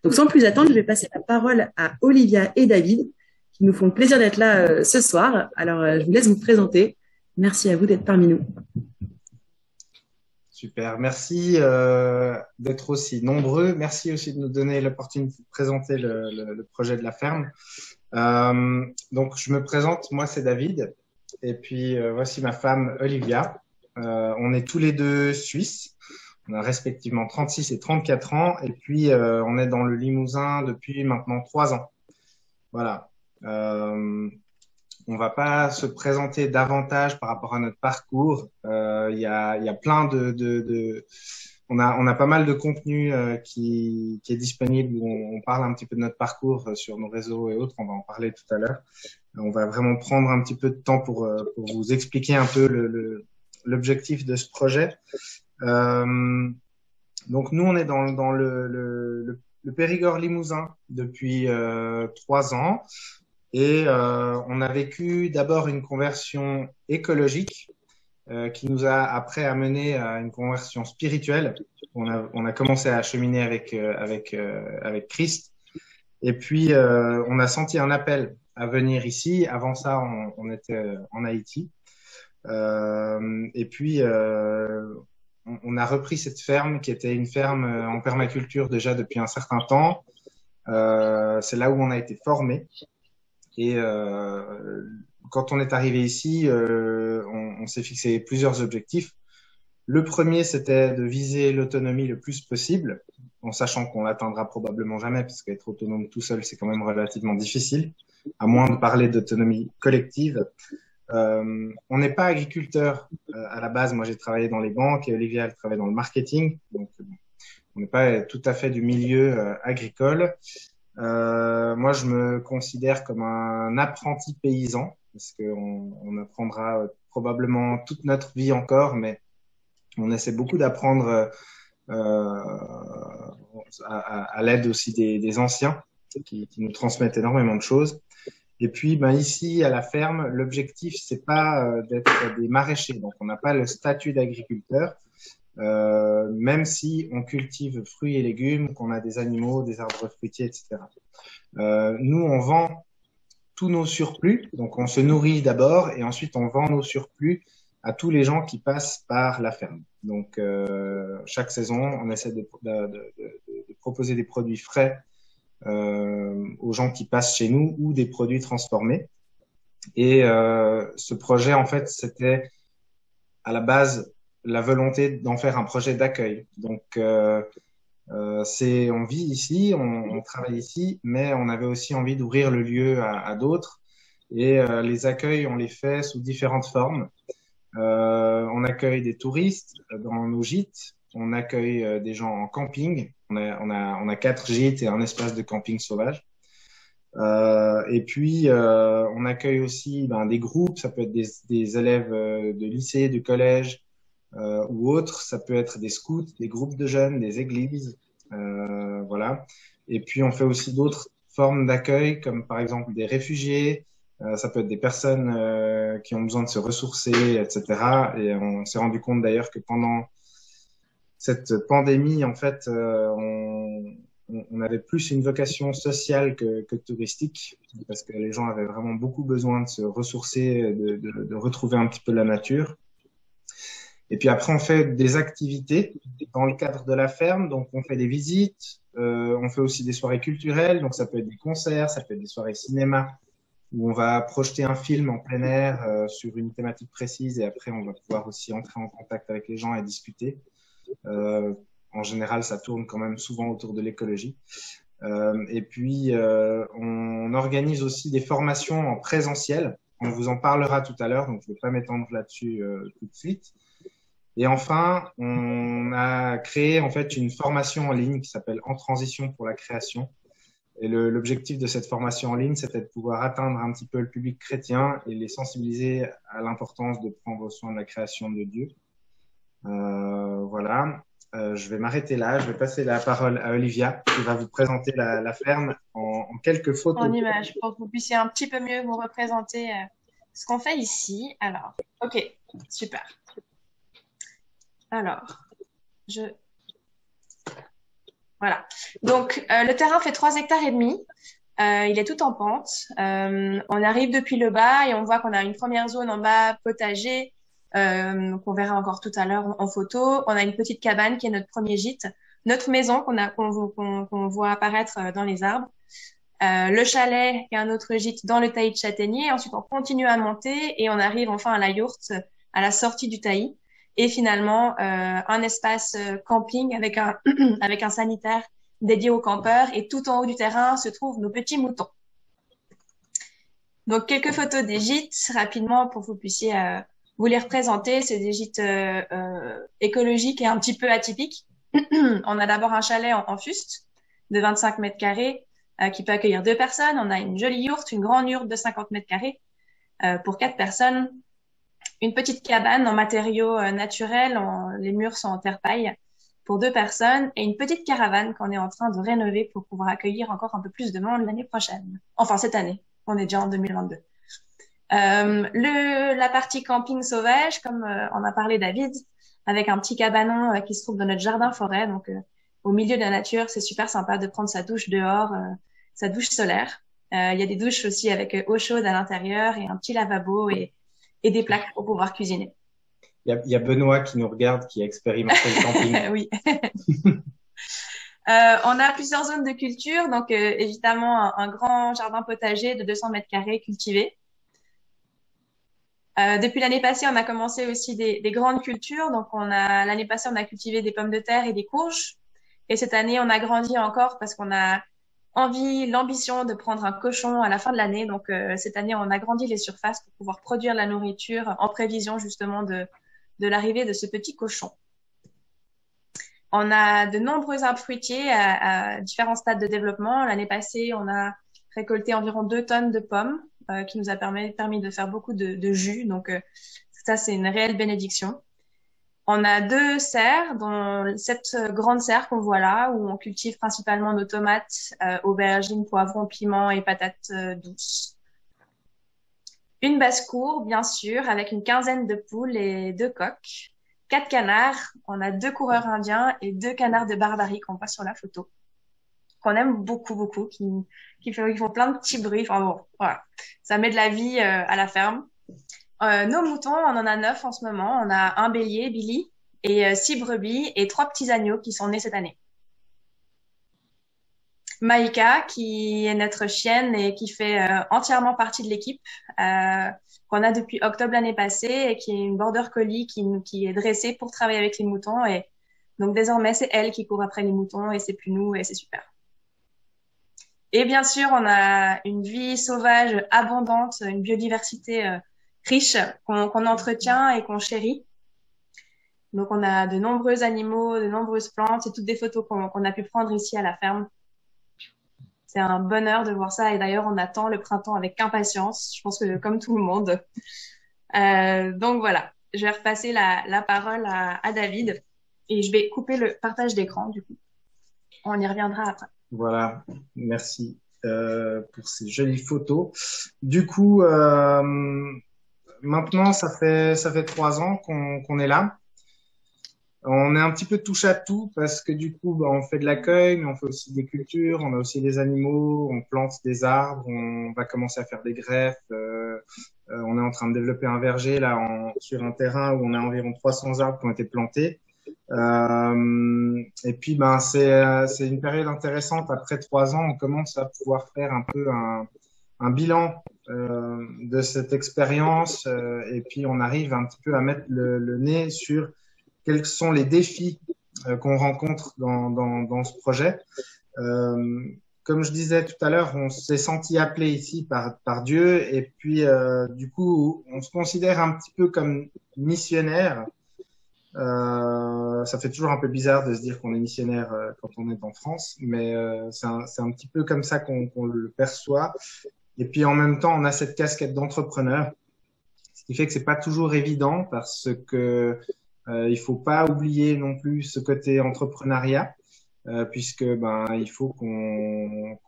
Donc, sans plus attendre, je vais passer la parole à Olivia et David, qui nous font le plaisir d'être là ce soir. Alors, je vous laisse vous présenter. Merci à vous d'être parmi nous. Super, merci d'être aussi nombreux. Merci aussi de nous donner l'opportunité de présenter le projet de la ferme. Donc, je me présente, moi c'est David, et puis voici ma femme Olivia. On est tous les deux suisses. On a respectivement 36 et 34 ans, et puis on est dans le Limousin depuis maintenant 3 ans. Voilà. On va pas se présenter davantage par rapport à notre parcours. Il y a plein on a pas mal de contenu qui est disponible où on parle un petit peu de notre parcours sur nos réseaux et autres. On va en parler tout à l'heure. On va vraiment prendre un petit peu de temps pour vous expliquer un peu l'objectif de ce projet. Donc nous, on est dans le Périgord limousin depuis 3 ans. Et on a vécu d'abord une conversion écologique qui nous a après amené à une conversion spirituelle. On a commencé à cheminer avec Christ. Et puis, on a senti un appel à venir ici. Avant ça, on était en Haïti. Et puis, on a repris cette ferme qui était une ferme en permaculture déjà depuis un certain temps. C'est là où on a été formé. Et quand on est arrivé ici, on s'est fixé plusieurs objectifs. Le premier, c'était de viser l'autonomie le plus possible, en sachant qu'on l'atteindra probablement jamais, parce qu'être autonome tout seul, c'est quand même relativement difficile, à moins de parler d'autonomie collective. On n'est pas agriculteur à la base. Moi, j'ai travaillé dans les banques et Olivia, elle travaille dans le marketing. Donc, on n'est pas tout à fait du milieu agricole. Moi, je me considère comme un apprenti paysan, parce qu'on apprendra probablement toute notre vie encore, mais on essaie beaucoup d'apprendre à l'aide aussi des anciens qui nous transmettent énormément de choses. Et puis, ben, ici, à la ferme, l'objectif, c'est pas d'être des maraîchers. Donc, on n'a pas le statut d'agriculteur, même si on cultive fruits et légumes, qu'on a des animaux, des arbres fruitiers, etc. Nous, on vend tous nos surplus. Donc, on se nourrit d'abord et ensuite, on vend nos surplus à tous les gens qui passent par la ferme. Donc, chaque saison, on essaie de proposer des produits frais aux gens qui passent chez nous ou des produits transformés. Et ce projet, en fait, c'était à la base la volonté d'en faire un projet d'accueil. Donc, on vit ici, on travaille ici, mais on avait aussi envie d'ouvrir le lieu à d'autres. Et les accueils, on les fait sous différentes formes. On accueille des touristes dans nos gîtes, on accueille des gens en camping. On a 4 gîtes et un espace de camping sauvage. Et puis, on accueille aussi des groupes, ça peut être des élèves de lycée, de collège ou autres. Ça peut être des scouts, des groupes de jeunes, des églises. Voilà. Et puis, on fait aussi d'autres formes d'accueil, comme par exemple des réfugiés. Ça peut être des personnes qui ont besoin de se ressourcer, etc. Et on s'est rendu compte d'ailleurs que pendant cette pandémie, en fait, on avait plus une vocation sociale que touristique, parce que les gens avaient vraiment beaucoup besoin de se ressourcer, de retrouver un petit peu la nature. Et puis après, on fait des activités dans le cadre de la ferme. Donc, on fait des visites, on fait aussi des soirées culturelles. Donc, ça peut être des concerts, ça peut être des soirées cinéma, où on va projeter un film en plein air sur une thématique précise. Et après, on va pouvoir aussi entrer en contact avec les gens et discuter. En général, ça tourne quand même souvent autour de l'écologie. Et puis, on organise aussi des formations en présentiel. On vous en parlera tout à l'heure, donc je ne vais pas m'étendre là-dessus tout de suite. Et enfin, on a créé en fait une formation en ligne qui s'appelle En transition pour la création. Et l'objectif de cette formation en ligne, c'était de pouvoir atteindre un petit peu le public chrétien et les sensibiliser à l'importance de prendre soin de la création de Dieu. Voilà. Je vais m'arrêter là. Je vais passer la parole à Olivia qui va vous présenter la ferme en quelques En photos. image pour que vous puissiez un petit peu mieux vous représenter ce qu'on fait ici. Alors, ok, super. Alors, je Voilà. Donc, le terrain fait 3 hectares et demi. Il est tout en pente. On arrive depuis le bas et on voit qu'on a une première zone en bas potager qu'on verra encore tout à l'heure en photo. On a une petite cabane qui est notre premier gîte, notre maison qu'on voit apparaître dans les arbres. Le chalet qui est un autre gîte dans le taillis de châtaignier. Ensuite, on continue à monter et on arrive enfin à la yourte, à la sortie du taillis. Et finalement, un espace camping avec un, avec un sanitaire dédié aux campeurs. Et tout en haut du terrain se trouvent nos petits moutons. Donc, quelques photos des gîtes rapidement pour que vous puissiez vous les représenter. C'est des gîtes écologiques et un petit peu atypiques. On a d'abord un chalet en fuste de 25 mètres carrés qui peut accueillir 2 personnes. On a une jolie yourte, une grande yourte de 50 mètres carrés pour 4 personnes. Une petite cabane en matériaux naturels, les murs sont en terre-paille pour 2 personnes et une petite caravane qu'on est en train de rénover pour pouvoir accueillir encore un peu plus de monde l'année prochaine. Enfin, cette année. On est déjà en 2022. La partie camping sauvage, comme on a parlé David, avec un petit cabanon qui se trouve dans notre jardin-forêt, donc au milieu de la nature, c'est super sympa de prendre sa douche dehors, sa douche solaire. Il y a des douches aussi avec eau chaude à l'intérieur et un petit lavabo et des plaques pour pouvoir cuisiner. Il y a Benoît qui nous regarde, qui a expérimenté le camping. Oui. On a plusieurs zones de culture, donc évidemment un grand jardin potager de 200 mètres carrés cultivé. Depuis l'année passée, on a commencé aussi des grandes cultures. Donc l'année passée, on a cultivé des pommes de terre et des courges. Et cette année, on a grandi encore parce qu'on a l'ambition de prendre un cochon à la fin de l'année. Donc cette année, on a grandi les surfaces pour pouvoir produire la nourriture en prévision justement de l'arrivée de ce petit cochon. On a de nombreux arbres fruitiers à différents stades de développement. L'année passée, on a récolté environ 2 tonnes de pommes qui nous a permis de faire beaucoup de jus. Donc ça, c'est une réelle bénédiction. On a 2 serres, dont cette grande serre qu'on voit là, où on cultive principalement nos tomates, aubergines, poivrons, piments et patates douces. Une basse-cour, bien sûr, avec une quinzaine de poules et 2 coqs. 4 canards, on a 2 coureurs indiens et 2 canards de Barbarie qu'on voit sur la photo, qu'on aime beaucoup, beaucoup, qui font plein de petits bruits. Enfin bon, voilà. Ça met de la vie à la ferme. Nos moutons, on en a 9 en ce moment. On a un bélier, Billy, et 6 brebis et 3 petits agneaux qui sont nés cette année. Maïka, qui est notre chienne et qui fait entièrement partie de l'équipe, qu'on a depuis octobre l'année passée et qui est une border collie qui est dressée pour travailler avec les moutons. Et donc désormais, c'est elle qui court après les moutons et c'est plus nous et c'est super. Et bien sûr, on a une vie sauvage abondante, une biodiversité riche qu'on entretient et qu'on chérit. Donc on a de nombreux animaux, de nombreuses plantes et toutes des photos qu'on a pu prendre ici à la ferme. C'est un bonheur de voir ça et d'ailleurs on attend le printemps avec impatience, je pense que comme tout le monde. Donc voilà, je vais repasser la parole à David et je vais couper le partage d'écran du coup. On y reviendra après. Voilà, merci pour ces jolies photos. Du coup, maintenant ça fait 3 ans qu'on est là. On est un petit peu touche à tout parce que du coup, on fait de l'accueil, mais on fait aussi des cultures, on a aussi des animaux, on plante des arbres, on va commencer à faire des greffes. On est en train de développer un verger là sur un terrain où on a environ 300 arbres qui ont été plantés. Et puis, c'est une période intéressante. Après 3 ans, on commence à pouvoir faire un peu un bilan de cette expérience. Et puis, on arrive un petit peu à mettre le nez sur quels sont les défis qu'on rencontre dans ce projet. Comme je disais tout à l'heure, on s'est senti appelé ici par Dieu et puis du coup, on se considère un petit peu comme missionnaire. Ça fait toujours un peu bizarre de se dire qu'on est missionnaire quand on est en France, mais c'est un petit peu comme ça qu'on le perçoit. Et puis en même temps, on a cette casquette d'entrepreneur, ce qui fait que c'est pas toujours évident parce que il faut pas oublier non plus ce côté entrepreneuriat, puisque il faut qu'on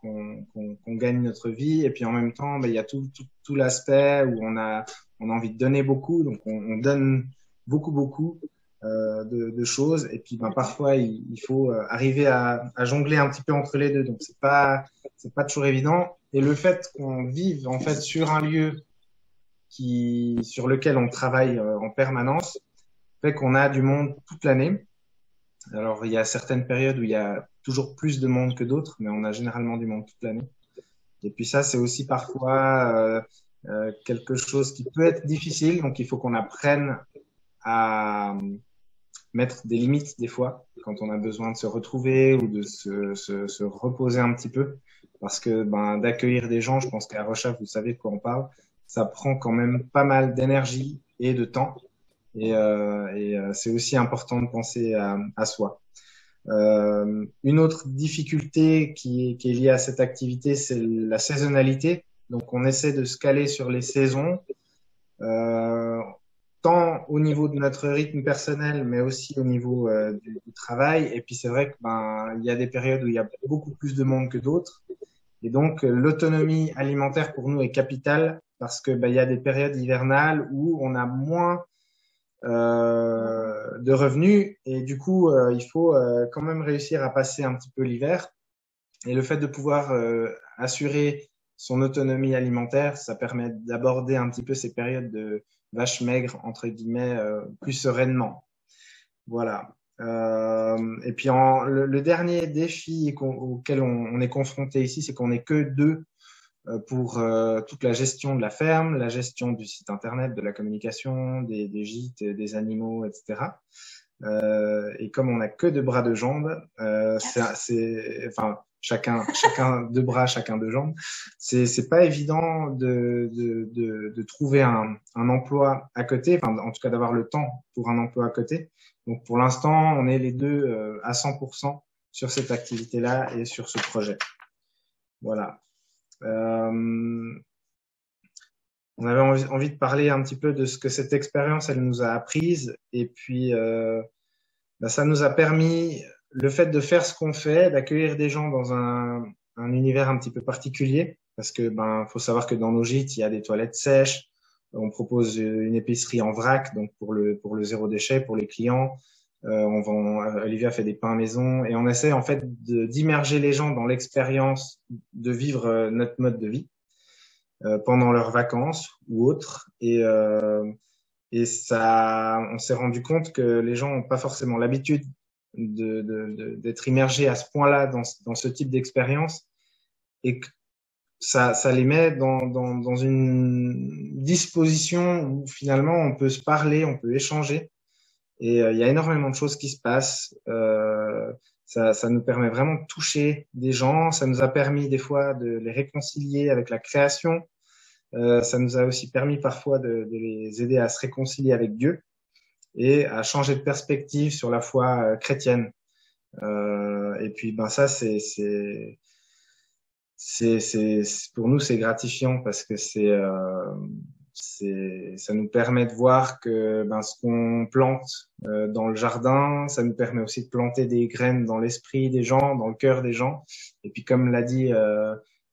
gagne notre vie et puis en même temps il y a tout l'aspect où on a envie de donner beaucoup, donc on donne beaucoup de choses. Et puis, parfois, il faut arriver à jongler un petit peu entre les deux. Donc, c'est pas toujours évident. Et le fait qu'on vive en fait sur un lieu sur lequel on travaille en permanence fait qu'on a du monde toute l'année. Alors, il y a certaines périodes où il y a toujours plus de monde que d'autres, mais on a généralement du monde toute l'année. Et puis ça, c'est aussi parfois quelque chose qui peut être difficile. Donc, il faut qu'on apprenne à mettre des limites des fois quand on a besoin de se retrouver ou de se reposer un petit peu. Parce que d'accueillir des gens, je pense qu'à Rocha, vous savez de quoi on parle, ça prend quand même pas mal d'énergie et de temps. Et c'est aussi important de penser à soi. Une autre difficulté qui est liée à cette activité, c'est la saisonnalité. Donc, on essaie de se caler sur les saisons, tant au niveau de notre rythme personnel, mais aussi au niveau du travail. Et puis, c'est vrai que il y a des périodes où il y a beaucoup plus de monde que d'autres. Et donc, l'autonomie alimentaire pour nous est capitale parce que il y a des périodes hivernales où on a moins de revenus et du coup il faut quand même réussir à passer un petit peu l'hiver et le fait de pouvoir assurer son autonomie alimentaire, ça permet d'aborder un petit peu ces périodes de vache maigre entre guillemets plus sereinement. Voilà. Et puis le dernier défi auquel on est confronté ici, c'est qu'on n'est que deux pour toute la gestion de la ferme, la gestion du site internet, de la communication, des gîtes, des animaux, etc. Et comme on n'a que deux bras, deux jambes, enfin chacun deux bras, chacun deux jambes, c'est pas évident de trouver un emploi à côté, enfin en tout cas d'avoir le temps pour un emploi à côté. Donc pour l'instant, on est les deux à 100% sur cette activité-là et sur ce projet. Voilà. On avait envie de parler un petit peu de ce que cette expérience elle nous a apprise et puis ça nous a permis le fait de faire ce qu'on fait, d'accueillir des gens dans un univers un petit peu particulier parce que faut savoir que dans nos gîtes il y a des toilettes sèches, on propose une épicerie en vrac donc pour le zéro déchet pour les clients. Olivia fait des pains maison et on essaie en fait d'immerger les gens dans l'expérience de vivre notre mode de vie pendant leurs vacances ou autres et ça, on s'est rendu compte que les gens n'ont pas forcément l'habitude d'être immergés à ce point-là dans ce type d'expérience et que ça les met dans une disposition où finalement on peut se parler, on peut échanger. Et il y a énormément de choses qui se passent. Ça nous permet vraiment de toucher des gens. Ça nous a permis des fois de les réconcilier avec la création. Ça nous a aussi permis parfois de les aider à se réconcilier avec Dieu et à changer de perspective sur la foi chrétienne. Et puis ça pour nous c'est gratifiant parce que ça nous permet de voir que ce qu'on plante dans le jardin, ça nous permet aussi de planter des graines dans l'esprit des gens, dans le cœur des gens. Et puis comme l'a dit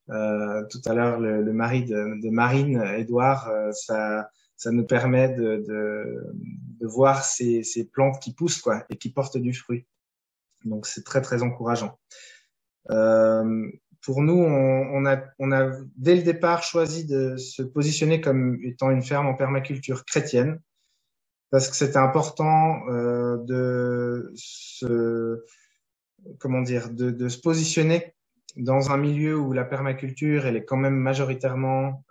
tout à l'heure le mari de Marine, Édouard, ça nous permet de voir ces plantes qui poussent quoi et qui portent du fruit. Donc c'est très très encourageant. Pour nous, on a dès le départ choisi de se positionner comme étant une ferme en permaculture chrétienne parce que c'était important de se positionner dans un milieu où la permaculture elle est quand même majoritairement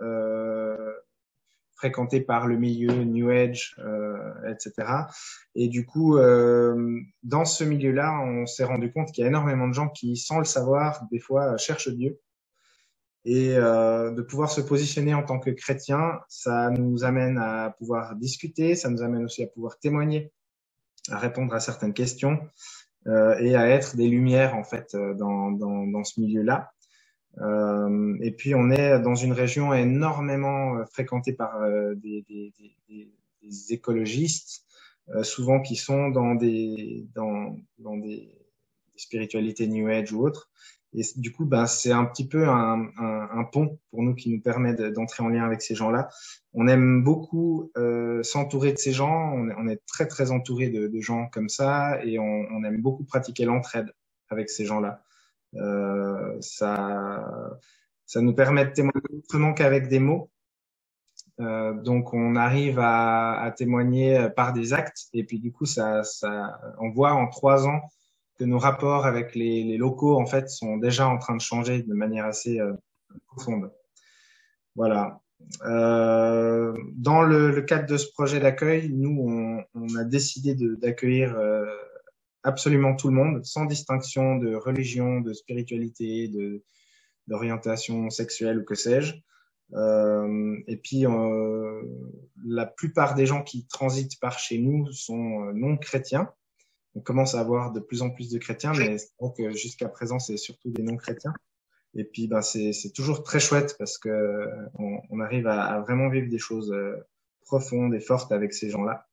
fréquentée par le milieu New Age, etc. Et du coup, dans ce milieu-là, on s'est rendu compte qu'il y a énormément de gens qui, sans le savoir, des fois cherchent Dieu. Et de pouvoir se positionner en tant que chrétien, ça nous amène à pouvoir discuter, ça nous amène aussi à pouvoir témoigner, à répondre à certaines questions et à être des lumières en fait dans ce milieu-là. Et puis on est dans une région énormément fréquentée par des écologistes, souvent qui sont dans des spiritualités New Age ou autres. Et du coup, ben, c'est un petit peu un pont pour nous qui nous permet d'entrer en lien avec ces gens-là. On aime beaucoup s'entourer de ces gens. On est très, très entouré de gens comme ça et on aime beaucoup pratiquer l'entraide avec ces gens-là. Ça nous permet de témoigner autrement qu'avec des mots. Donc, on arrive à témoigner par des actes. Et puis, du coup, on voit en 3 ans que nos rapports avec les locaux, en fait, sont déjà en train de changer de manière assez profonde. Voilà. Dans le cadre de ce projet d'accueil, nous, on a décidé d'accueillir absolument tout le monde, sans distinction de religion, de spiritualité, d'orientation sexuelle ou que sais-je. Et puis, la plupart des gens qui transitent par chez nous sont non chrétiens. On commence à avoir de plus en plus de chrétiens, mais c'est vrai que jusqu'à présent, c'est surtout des non chrétiens. Et puis, ben, c'est toujours très chouette parce que on arrive à vraiment vivre des choses profondes et fortes avec ces gens-là.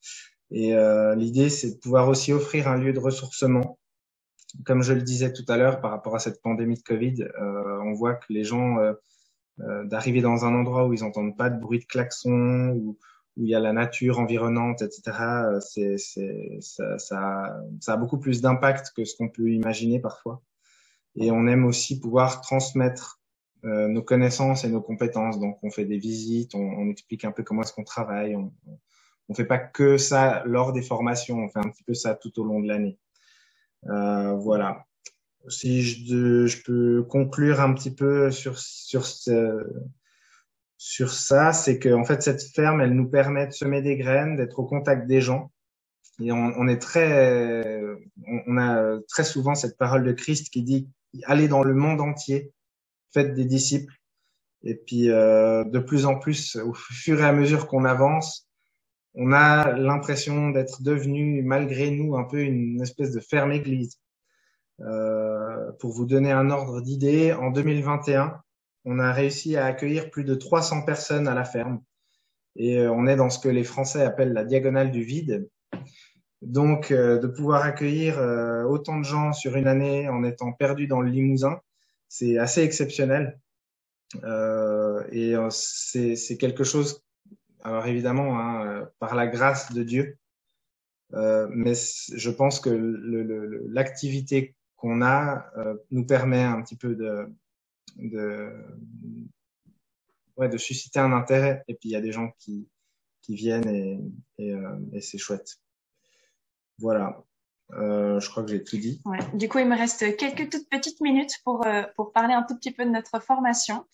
Et l'idée, c'est de pouvoir aussi offrir un lieu de ressourcement. Comme je le disais tout à l'heure, par rapport à cette pandémie de Covid, on voit que les gens d'arriver dans un endroit où ils entendent pas de bruit de klaxon, où il y a la nature environnante, etc. Ça a beaucoup plus d'impact que ce qu'on peut imaginer parfois. Et on aime aussi pouvoir transmettre nos connaissances et nos compétences. Donc, on fait des visites, on explique un peu comment est-ce qu'on travaille. On fait pas que ça lors des formations, on fait un petit peu ça tout au long de l'année. Voilà. Si je peux conclure un petit peu sur ça, c'est que en fait cette ferme, elle nous permet de semer des graines, d'être au contact des gens. Et on a très souvent cette parole de Christ qui dit allez dans le monde entier, faites des disciples. Et puis de plus en plus, au fur et à mesure qu'on avance, on a l'impression d'être devenu malgré nous un peu une espèce de ferme église. Pour vous donner un ordre d'idée, en 2021, on a réussi à accueillir plus de 300 personnes à la ferme. Et on est dans ce que les Français appellent la diagonale du vide. Donc, de pouvoir accueillir autant de gens sur une année en étant perdu dans le Limousin, c'est assez exceptionnel. Et c'est quelque chose, alors évidemment, hein, par la grâce de Dieu. Mais je pense que l'activité qu'on a nous permet un petit peu de susciter un intérêt. Et puis il y a des gens qui viennent et c'est chouette. Voilà. Je crois que j'ai tout dit. Ouais. Du coup, il me reste quelques toutes petites minutes pour parler un tout petit peu de notre formation.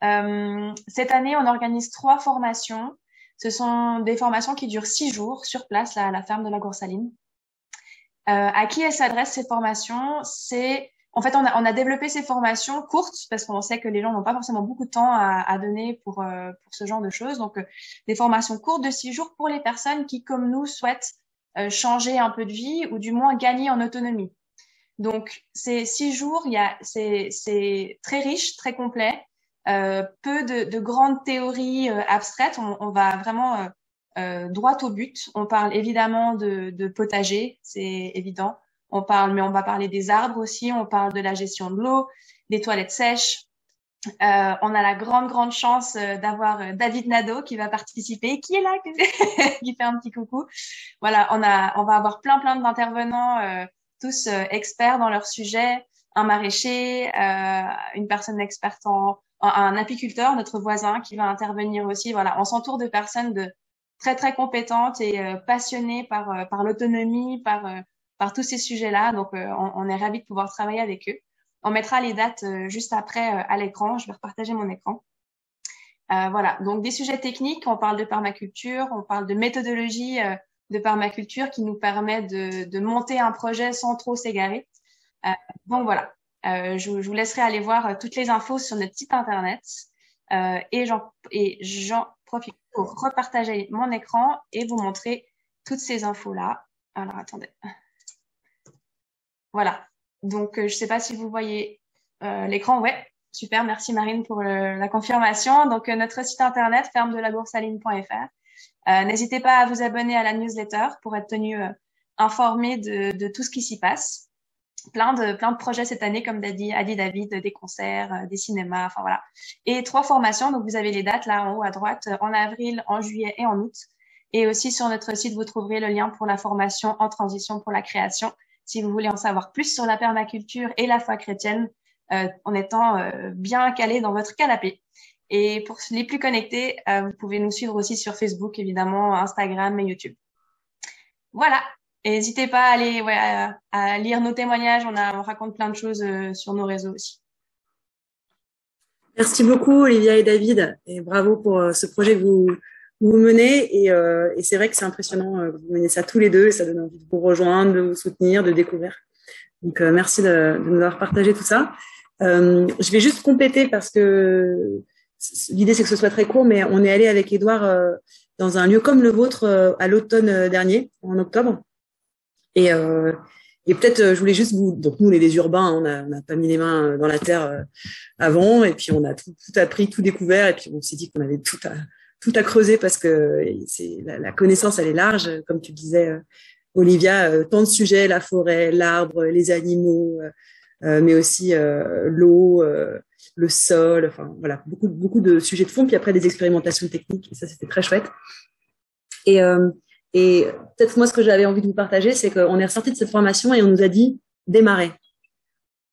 Cette année, on organise 3 formations. Ce sont des formations qui durent 6 jours sur place là, à la ferme de la Goursaline. À qui elles s'adressent ces formations? En fait, on a développé ces formations courtes parce qu'on sait que les gens n'ont pas forcément beaucoup de temps à donner pour ce genre de choses. Donc, des formations courtes de 6 jours pour les personnes qui, comme nous, souhaitent changer un peu de vie ou du moins gagner en autonomie. Donc, ces 6 jours, c'est très riche, très complet, peu de grandes théories abstraites. On va vraiment droit au but. On parle évidemment de potager, c'est évident. Mais on va parler des arbres aussi. On parle de la gestion de l'eau, des toilettes sèches. On a la grande chance d'avoir David Nadeau qui va participer, qui est là, qui fait un petit coucou. Voilà, on va avoir plein d'intervenants, tous experts dans leur sujet. Un maraîcher, une personne experte un apiculteur, notre voisin qui va intervenir aussi. Voilà, on s'entoure de personnes très compétentes et passionnées par l'autonomie, par tous ces sujets-là. Donc, on est ravis de pouvoir travailler avec eux. On mettra les dates juste après à l'écran. Je vais repartager mon écran. Voilà, donc des sujets techniques. On parle de permaculture, on parle de méthodologie de permaculture qui nous permet de monter un projet sans trop s'égarer. Donc voilà, je vous laisserai aller voir toutes les infos sur notre site internet. Et j'en profite pour repartager mon écran et vous montrer toutes ces infos-là. Alors, attendez. Voilà. Donc, je sais pas si vous voyez l'écran. Ouais, super. Merci Marine pour la confirmation. Donc, notre site internet, fermedelagoursaline.fr. N'hésitez pas à vous abonner à la newsletter pour être tenu informé de tout ce qui s'y passe. plein de projets cette année, comme a dit David, des concerts, des cinémas, enfin voilà. Et 3 formations, donc vous avez les dates là en haut à droite, en avril, en juillet et en août. Et aussi sur notre site, vous trouverez le lien pour la formation en transition pour la création, si vous voulez en savoir plus sur la permaculture et la foi chrétienne, en étant bien calé dans votre canapé. Et pour les plus connectés, vous pouvez nous suivre aussi sur Facebook, évidemment, Instagram et YouTube. Voilà. Et n'hésitez pas à aller à lire nos témoignages. On raconte plein de choses sur nos réseaux aussi. Merci beaucoup, Olivia et David, et bravo pour ce projet que vous menez. Et c'est vrai que c'est impressionnant, vous menez ça tous les deux, et ça donne envie de vous rejoindre, de vous soutenir, de découvrir. Donc, merci de nous avoir partagé tout ça. Je vais juste compléter parce que l'idée, c'est que ce soit très court, mais on est allé avec Édouard dans un lieu comme le vôtre à l'automne dernier, en octobre. Et peut-être, je voulais juste donc nous, les urbains, on n'a pas mis les mains dans la terre avant, et puis on a tout appris, tout découvert, et puis on s'est dit qu'on avait tout à creuser parce que la connaissance, elle est large, comme tu disais, Olivia, tant de sujets, la forêt, l'arbre, les animaux, mais aussi l'eau, le sol, enfin voilà, beaucoup de sujets de fond, puis après des expérimentations techniques, et ça c'était très chouette. Et peut-être moi, ce que j'avais envie de vous partager, c'est qu'on est ressorti de cette formation et on nous a dit démarrer.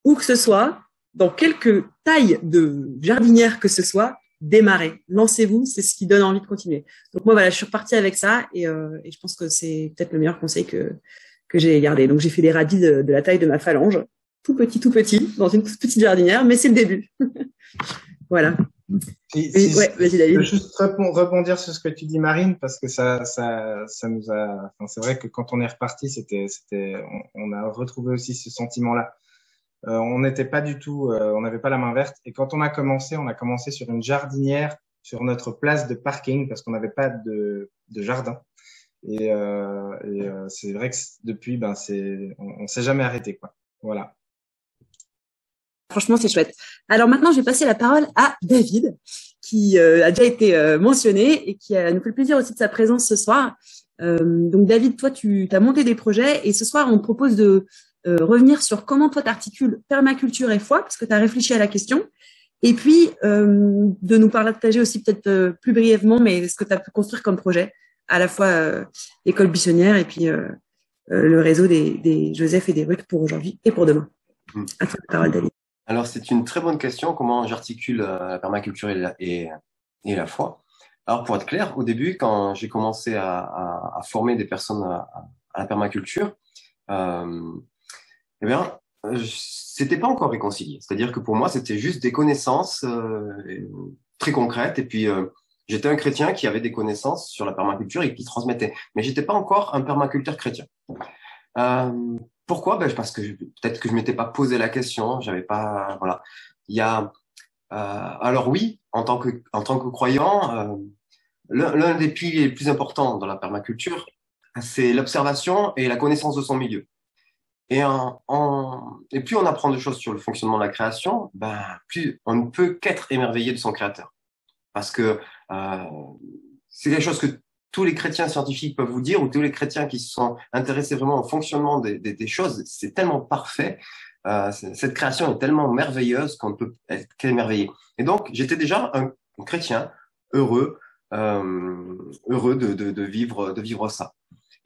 Où que ce soit, dans quelque taille de jardinière que ce soit, démarrer. Lancez-vous, c'est ce qui donne envie de continuer. Donc moi, voilà, je suis repartie avec ça et je pense que c'est peut-être le meilleur conseil que j'ai gardé. Donc j'ai fait des radis de la taille de ma phalange, tout petit, dans une petite jardinière, mais c'est le début. Voilà. Ouais, vas-y, David. Je veux juste rebondir sur ce que tu dis, Marine, parce que ça nous a. Enfin, c'est vrai que quand on est reparti, on a retrouvé aussi ce sentiment-là. On n'était pas du tout, on n'avait pas la main verte. Et quand on a commencé sur une jardinière, sur notre place de parking, parce qu'on n'avait pas de jardin. Et c'est vrai que depuis, on s'est jamais arrêté, quoi. Voilà. Franchement, c'est chouette. Alors maintenant, je vais passer la parole à David, qui a déjà été mentionné et qui nous fait le plaisir aussi de sa présence ce soir. Donc David, toi, tu as monté des projets et ce soir, on te propose de revenir sur comment toi, tu articules permaculture et foi, parce que tu as réfléchi à la question. Et puis, de nous partager aussi peut-être plus brièvement, mais ce que tu as pu construire comme projet, à la fois l'école buissonnière et puis le réseau des Joseph et des Ruth pour aujourd'hui et pour demain. À toi la parole, David. Alors, c'est une très bonne question, comment j'articule la permaculture et la foi. Alors, pour être clair, au début, quand j'ai commencé à former des personnes à la permaculture, eh bien, c'était pas encore réconcilié. C'est-à-dire que pour moi, c'était juste des connaissances très concrètes. Et puis, j'étais un chrétien qui avait des connaissances sur la permaculture et qui transmettait. Mais j'étais pas encore un permaculteur chrétien. Pourquoi? Parce que peut-être que je m'étais pas posé la question, j'avais pas, voilà. Il y a, alors oui, en tant que croyant, l'un des piliers les plus importants dans la permaculture, c'est l'observation et la connaissance de son milieu. Et plus on apprend de choses sur le fonctionnement de la création, plus on ne peut qu'être émerveillé de son créateur. Parce que c'est quelque chose que tous les chrétiens scientifiques peuvent vous dire, ou tous les chrétiens qui se sont intéressés vraiment au fonctionnement des choses, c'est tellement parfait, cette création est tellement merveilleuse qu'on ne peut être qu'émerveillé. Et donc, j'étais déjà un chrétien heureux de vivre ça.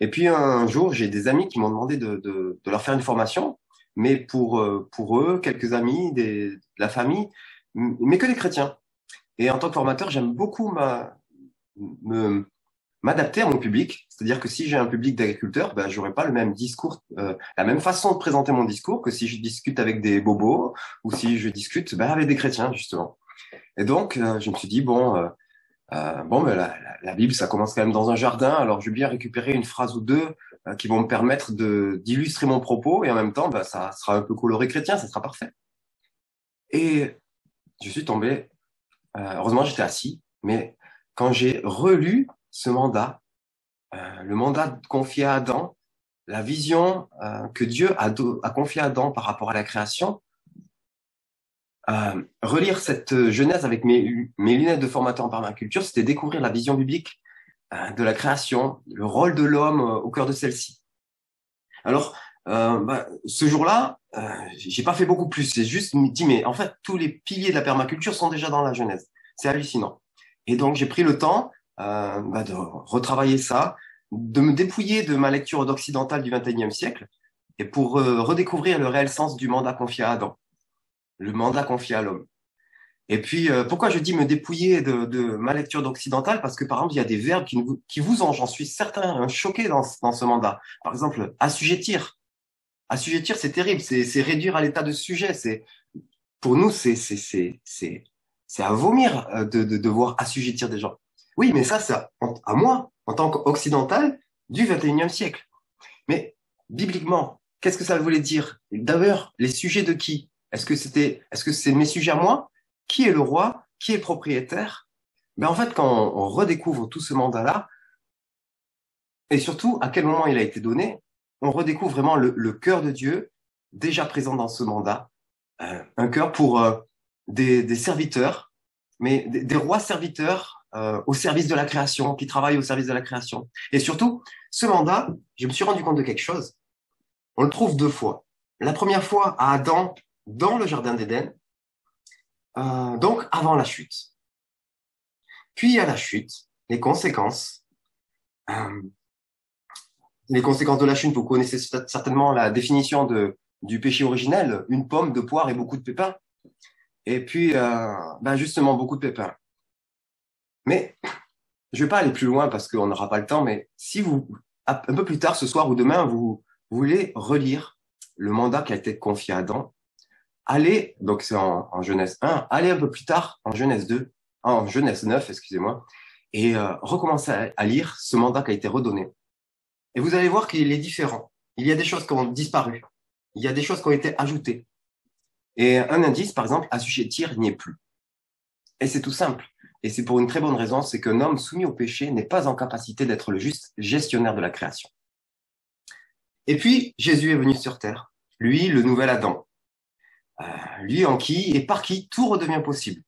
Et puis un jour, j'ai des amis qui m'ont demandé de leur faire une formation, mais pour eux, quelques amis, de la famille, mais que des chrétiens. Et en tant que formateur, j'aime beaucoup m'adapter à mon public, c'est-à-dire que si j'ai un public d'agriculteurs, j'aurai pas le même discours, la même façon de présenter mon discours que si je discute avec des bobos ou si je discute avec des chrétiens justement. Et donc je me suis dit la Bible, ça commence quand même dans un jardin, alors je vais bien récupérer une phrase ou deux qui vont me permettre d'illustrer mon propos et en même temps ça sera un peu coloré chrétien, ça sera parfait. Et je suis tombé, heureusement j'étais assis, mais quand j'ai relu ce mandat, le mandat confié à Adam, la vision que Dieu a confiée à Adam par rapport à la création, relire cette Genèse avec mes lunettes de formateur en permaculture, c'était découvrir la vision biblique de la création, le rôle de l'homme au cœur de celle-ci. Alors, Ce jour-là, j'ai pas fait beaucoup plus. C'est juste me dit, mais en fait, tous les piliers de la permaculture sont déjà dans la Genèse. C'est hallucinant. Et donc, j'ai pris le temps de retravailler ça, de me dépouiller de ma lecture occidentale du XXIe siècle, et pour redécouvrir le réel sens du mandat confié à Adam, le mandat confié à l'homme. Et puis, pourquoi je dis me dépouiller de ma lecture d'occidentale? Parce que, par exemple, il y a des verbes qui vous ont, j'en suis certain, choqués dans ce mandat. Par exemple, assujettir. Assujettir, c'est terrible, c'est réduire à l'état de sujet. Pour nous, c'est à vomir de devoir assujettir des gens. Oui, mais ça, c'est à moi, en tant qu'occidental du XXIe siècle. Mais bibliquement, qu'est-ce que ça voulait dire? D'ailleurs, les sujets de qui? Est-ce que c'est mes sujets à moi? Qui est le roi? Qui est le propriétaire? Ben en fait, quand on redécouvre tout ce mandat-là, et surtout à quel moment il a été donné, on redécouvre vraiment le cœur de Dieu déjà présent dans ce mandat, un cœur pour des serviteurs, mais des rois serviteurs au service de la création, qui travaillent au service de la création. Et surtout, ce mandat, je me suis rendu compte de quelque chose. On le trouve 2 fois. La première fois à Adam dans le jardin d'Éden, donc avant la chute. Puis à la chute, les conséquences. Les conséquences de la chute, vous connaissez certainement la définition du péché originel, une pomme, 2 poires et beaucoup de pépins. Et puis, justement, beaucoup de pépins. Mais je vais pas aller plus loin parce qu'on n'aura pas le temps, mais si vous, un peu plus tard, ce soir ou demain, vous voulez relire le mandat qui a été confié à Adam, allez, donc c'est en Genèse 1, allez un peu plus tard en Genèse 2, en Genèse 9, excusez-moi, et recommencez à lire ce mandat qui a été redonné. Et vous allez voir qu'il est différent. Il y a des choses qui ont disparu. Il y a des choses qui ont été ajoutées. Et un indice, par exemple, assujettir n'y est plus. Et c'est tout simple. Et c'est pour une très bonne raison, c'est qu'un homme soumis au péché n'est pas en capacité d'être le juste gestionnaire de la création. Et puis, Jésus est venu sur terre. Lui, le nouvel Adam. Lui en qui et par qui tout redevient possible.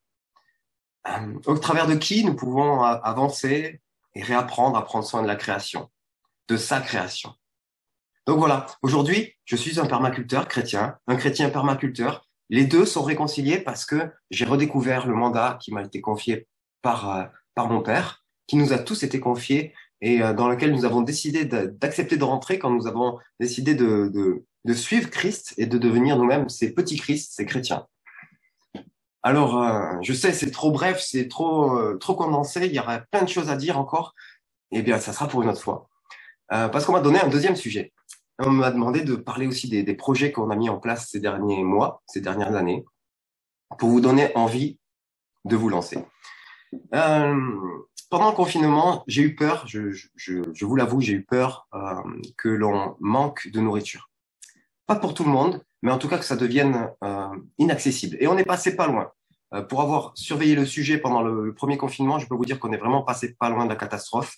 Au travers de qui nous pouvons avancer et réapprendre à prendre soin de la création, de sa création. Donc voilà, aujourd'hui, je suis un permaculteur chrétien, un chrétien permaculteur. Les deux sont réconciliés parce que j'ai redécouvert le mandat qui m'a été confié par mon père, qui nous a tous été confiés et dans lequel nous avons décidé d'accepter de rentrer quand nous avons décidé de suivre Christ et de devenir nous-mêmes ces petits Christ, ces chrétiens. Alors, je sais, c'est trop bref, c'est trop condensé, il y aurait plein de choses à dire encore. Eh bien, ça sera pour une autre fois. Parce qu'on m'a donné un deuxième sujet. On m'a demandé de parler aussi des projets qu'on a mis en place ces derniers mois, ces dernières années, pour vous donner envie de vous lancer. Pendant le confinement, j'ai eu peur, je vous l'avoue, j'ai eu peur que l'on manque de nourriture. Pas pour tout le monde, mais en tout cas que ça devienne inaccessible. Et on est passé pas loin. Pour avoir surveillé le sujet pendant le premier confinement, je peux vous dire qu'on est vraiment passé pas loin de la catastrophe.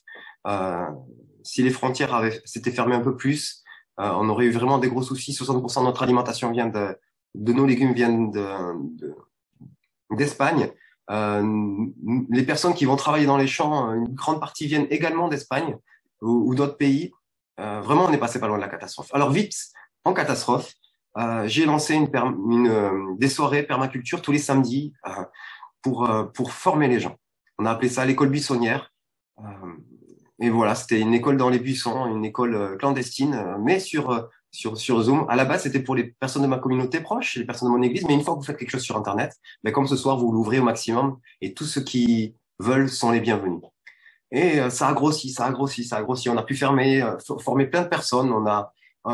Si les frontières s'étaient fermées un peu plus, on aurait eu vraiment des gros soucis. 60% de notre alimentation vient de nos légumes viennent d'Espagne. Les personnes qui vont travailler dans les champs, une grande partie viennent également d'Espagne ou d'autres pays. Vraiment, on est passé pas loin de la catastrophe. Alors vite, en catastrophe, j'ai lancé des soirées permaculture tous les samedis pour former les gens. On a appelé ça l'école buissonnière. Et voilà, c'était une école dans les buissons, une école clandestine, mais sur Zoom. À la base, c'était pour les personnes de ma communauté proche, les personnes de mon église, mais une fois que vous faites quelque chose sur Internet, comme ce soir, vous l'ouvrez au maximum et tous ceux qui veulent sont les bienvenus. Et ça a grossi. On a pu former plein de personnes.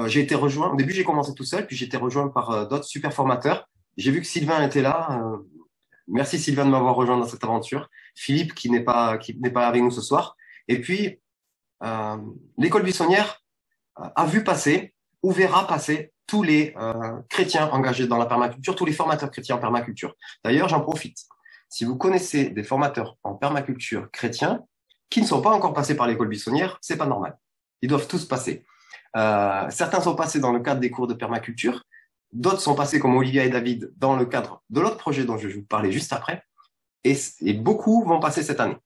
J'ai été rejoint. Au début, j'ai commencé tout seul, puis j'ai été rejoint par d'autres super formateurs. J'ai vu que Sylvain était là. Merci Sylvain de m'avoir rejoint dans cette aventure. Philippe qui n'est pas avec nous ce soir. Et puis, l'école buissonnière a vu passer ou verra passer tous les chrétiens engagés dans la permaculture, tous les formateurs chrétiens en permaculture. D'ailleurs, j'en profite. Si vous connaissez des formateurs en permaculture chrétiens qui ne sont pas encore passés par l'école buissonnière, c'est pas normal. Ils doivent tous passer. Certains sont passés dans le cadre des cours de permaculture, d'autres sont passés comme Olivia et David dans le cadre de l'autre projet dont je vais vous parler juste après, et beaucoup vont passer cette année.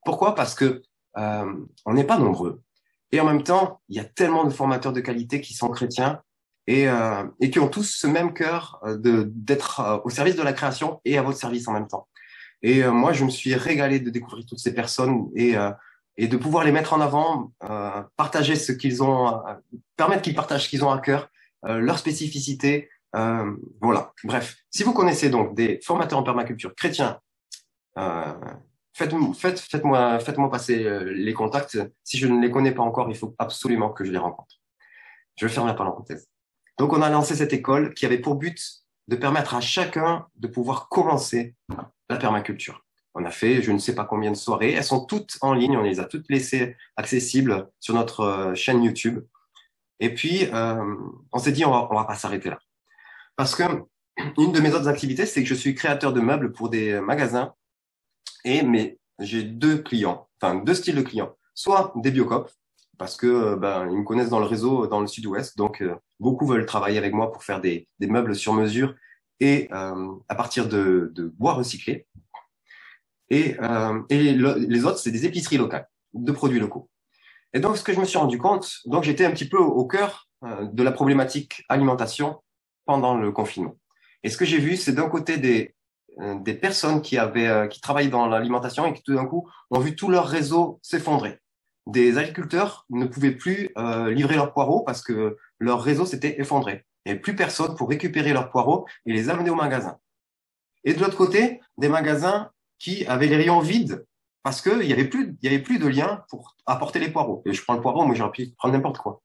Pourquoi? Parce que on n'est pas nombreux. Et en même temps, il y a tellement de formateurs de qualité qui sont chrétiens et qui ont tous ce même cœur d'être au service de la création et à votre service en même temps. Et moi, je me suis régalé de découvrir toutes ces personnes et de pouvoir les mettre en avant, partager ce qu'ils ont, permettre qu'ils partagent ce qu'ils ont à cœur, leur spécificité. Voilà. Bref, si vous connaissez donc des formateurs en permaculture chrétiens, faites-moi passer les contacts. Si je ne les connais pas encore, il faut absolument que je les rencontre. Je vais fermer la parenthèse. Donc, on a lancé cette école qui avait pour but de permettre à chacun de pouvoir commencer la permaculture. On a fait je ne sais pas combien de soirées. Elles sont toutes en ligne. On les a toutes laissées accessibles sur notre chaîne YouTube. Et puis, on s'est dit, on va pas s'arrêter là. Parce que une de mes autres activités, c'est que je suis créateur de meubles pour des magasins. Mais j'ai deux styles de clients. Soit des biocoop, parce que ils me connaissent dans le réseau dans le sud-ouest. Donc, beaucoup veulent travailler avec moi pour faire des meubles sur mesure et à partir de bois recyclé. Et les autres, c'est des épiceries locales, de produits locaux. Et donc, ce que je me suis rendu compte, donc j'étais un petit peu au cœur de la problématique alimentation pendant le confinement. Et ce que j'ai vu, c'est d'un côté des personnes qui travaillaient dans l'alimentation et qui tout d'un coup ont vu tout leur réseau s'effondrer. Des agriculteurs ne pouvaient plus livrer leurs poireaux parce que leur réseau s'était effondré. Il n'y avait plus personne pour récupérer leurs poireaux et les amener au magasin. Et de l'autre côté, des magasins qui avaient les rayons vides parce qu'il y avait plus de lien pour apporter les poireaux. Et je prends le poireau, mais j'aurais pu prendre n'importe quoi.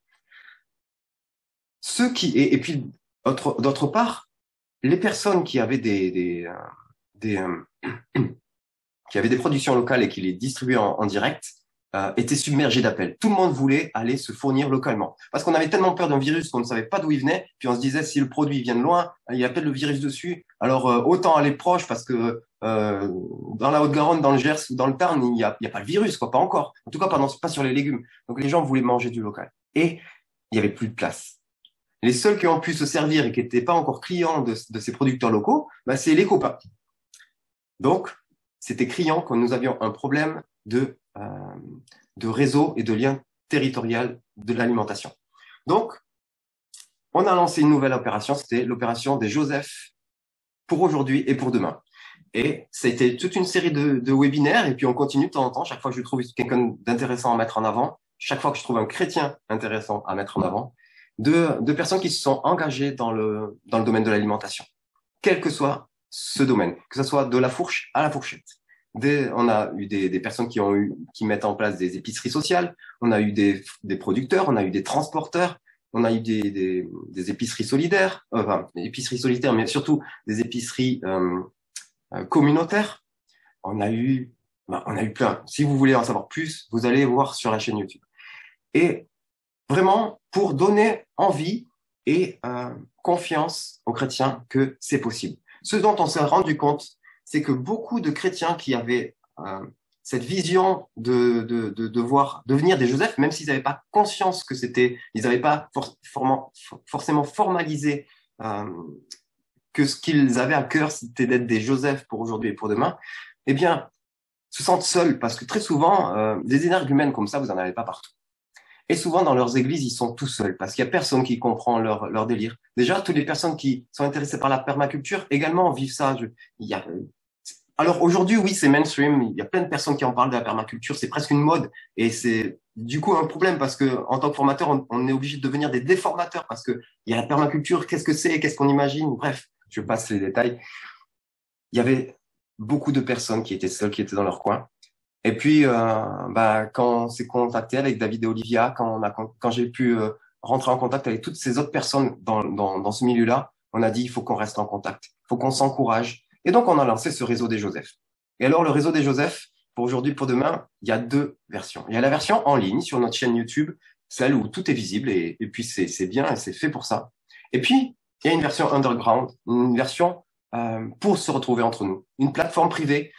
Et puis d'autre part, les personnes qui avaient qui avaient des productions locales et qui les distribuaient en direct étaient submergés d'appels. Tout le monde voulait aller se fournir localement. Parce qu'on avait tellement peur d'un virus qu'on ne savait pas d'où il venait, puis on se disait si le produit vient de loin, il y a peut-être le virus dessus, alors autant aller proche parce que dans la Haute-Garonne, dans le Gers ou dans le Tarn, il y a pas le virus, quoi, pas encore. En tout cas, pas sur les légumes. Donc les gens voulaient manger du local. Et il y avait plus de place. Les seuls qui ont pu se servir et qui n'étaient pas encore clients de ces producteurs locaux, c'est les copains. Donc, c'était criant que nous avions un problème de réseau et de lien territorial de l'alimentation. Donc, on a lancé une nouvelle opération, c'était l'opération des Joseph pour aujourd'hui et pour demain. Et ça a été toute une série de webinaires et puis on continue de temps en temps, chaque fois que je trouve quelqu'un d'intéressant à mettre en avant, chaque fois que je trouve un chrétien intéressant à mettre en avant, de personnes qui se sont engagées dans le domaine de l'alimentation, quel que soit ce domaine, que ce soit de la fourche à la fourchette. On a eu des personnes qui mettent en place des épiceries sociales, on a eu des producteurs, on a eu des transporteurs, on a eu des épiceries solidaires, épiceries solitaires, mais surtout des épiceries communautaires. On a eu plein. Si vous voulez en savoir plus, vous allez voir sur la chaîne YouTube. Et vraiment pour donner envie et confiance aux chrétiens que c'est possible. Ce dont on s'est rendu compte, c'est que beaucoup de chrétiens qui avaient cette vision de devenir des Joseph, même s'ils n'avaient pas conscience que ils n'avaient pas forcément formalisé que ce qu'ils avaient à cœur, c'était d'être des Joseph pour aujourd'hui et pour demain, eh bien, se sentent seuls parce que très souvent, des énergumènes comme ça, vous n'en avez pas partout. Et souvent, dans leurs églises, ils sont tout seuls parce qu'il n'y a personne qui comprend leur délire. Déjà, toutes les personnes qui sont intéressées par la permaculture également vivent ça. Alors aujourd'hui, oui, c'est mainstream. Il y a plein de personnes qui en parlent de la permaculture. C'est presque une mode. Et c'est du coup un problème parce que en tant que formateur, on est obligé de devenir des déformateurs parce que il y a la permaculture, qu'est-ce que c'est, qu'est-ce qu'on imagine. Bref, je passe les détails. Il y avait beaucoup de personnes qui étaient seules, qui étaient dans leur coin. Et puis, quand on s'est contacté avec David et Olivia, quand j'ai pu rentrer en contact avec toutes ces autres personnes dans ce milieu-là, on a dit il faut qu'on reste en contact, il faut qu'on s'encourage. Et donc, on a lancé ce réseau des Joseph. Et alors, le réseau des Joseph, pour aujourd'hui, pour demain, il y a deux versions. Il y a la version en ligne sur notre chaîne YouTube, celle où tout est visible et puis c'est bien et c'est fait pour ça. Et puis, il y a une version underground, une version pour se retrouver entre nous, une plateforme privée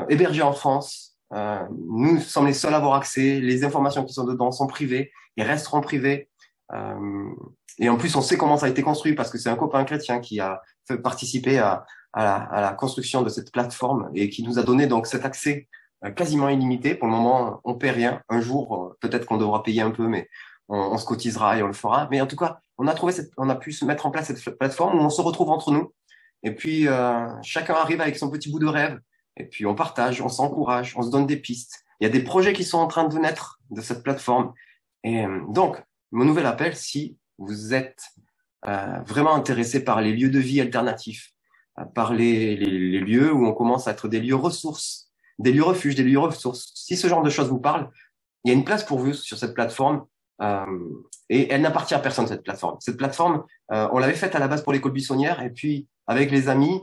hébergée en France. Nous sommes les seuls à avoir accès. Les informations qui sont dedans sont privées et resteront privées. Et en plus, on sait comment ça a été construit parce que c'est un copain chrétien qui a fait participer à la construction de cette plateforme et qui nous a donné donc cet accès quasiment illimité. Pour le moment, on paie rien. Un jour, peut-être qu'on devra payer un peu, mais on se cotisera et on le fera. Mais en tout cas, on a pu se mettre en place cette plateforme où on se retrouve entre nous. Et puis, chacun arrive avec son petit bout de rêve. Et puis, on partage, on s'encourage, on se donne des pistes. Il y a des projets qui sont en train de naître de cette plateforme. Et donc, mon nouvel appel, si vous êtes vraiment intéressé par les lieux de vie alternatifs, par les lieux où on commence à être des lieux ressources, des lieux refuges, des lieux ressources, si ce genre de choses vous parle, il y a une place pour vous sur cette plateforme. Et elle n'appartient à personne, cette plateforme. Cette plateforme, on l'avait faite à la base pour l'école buissonnière, et puis avec les amis,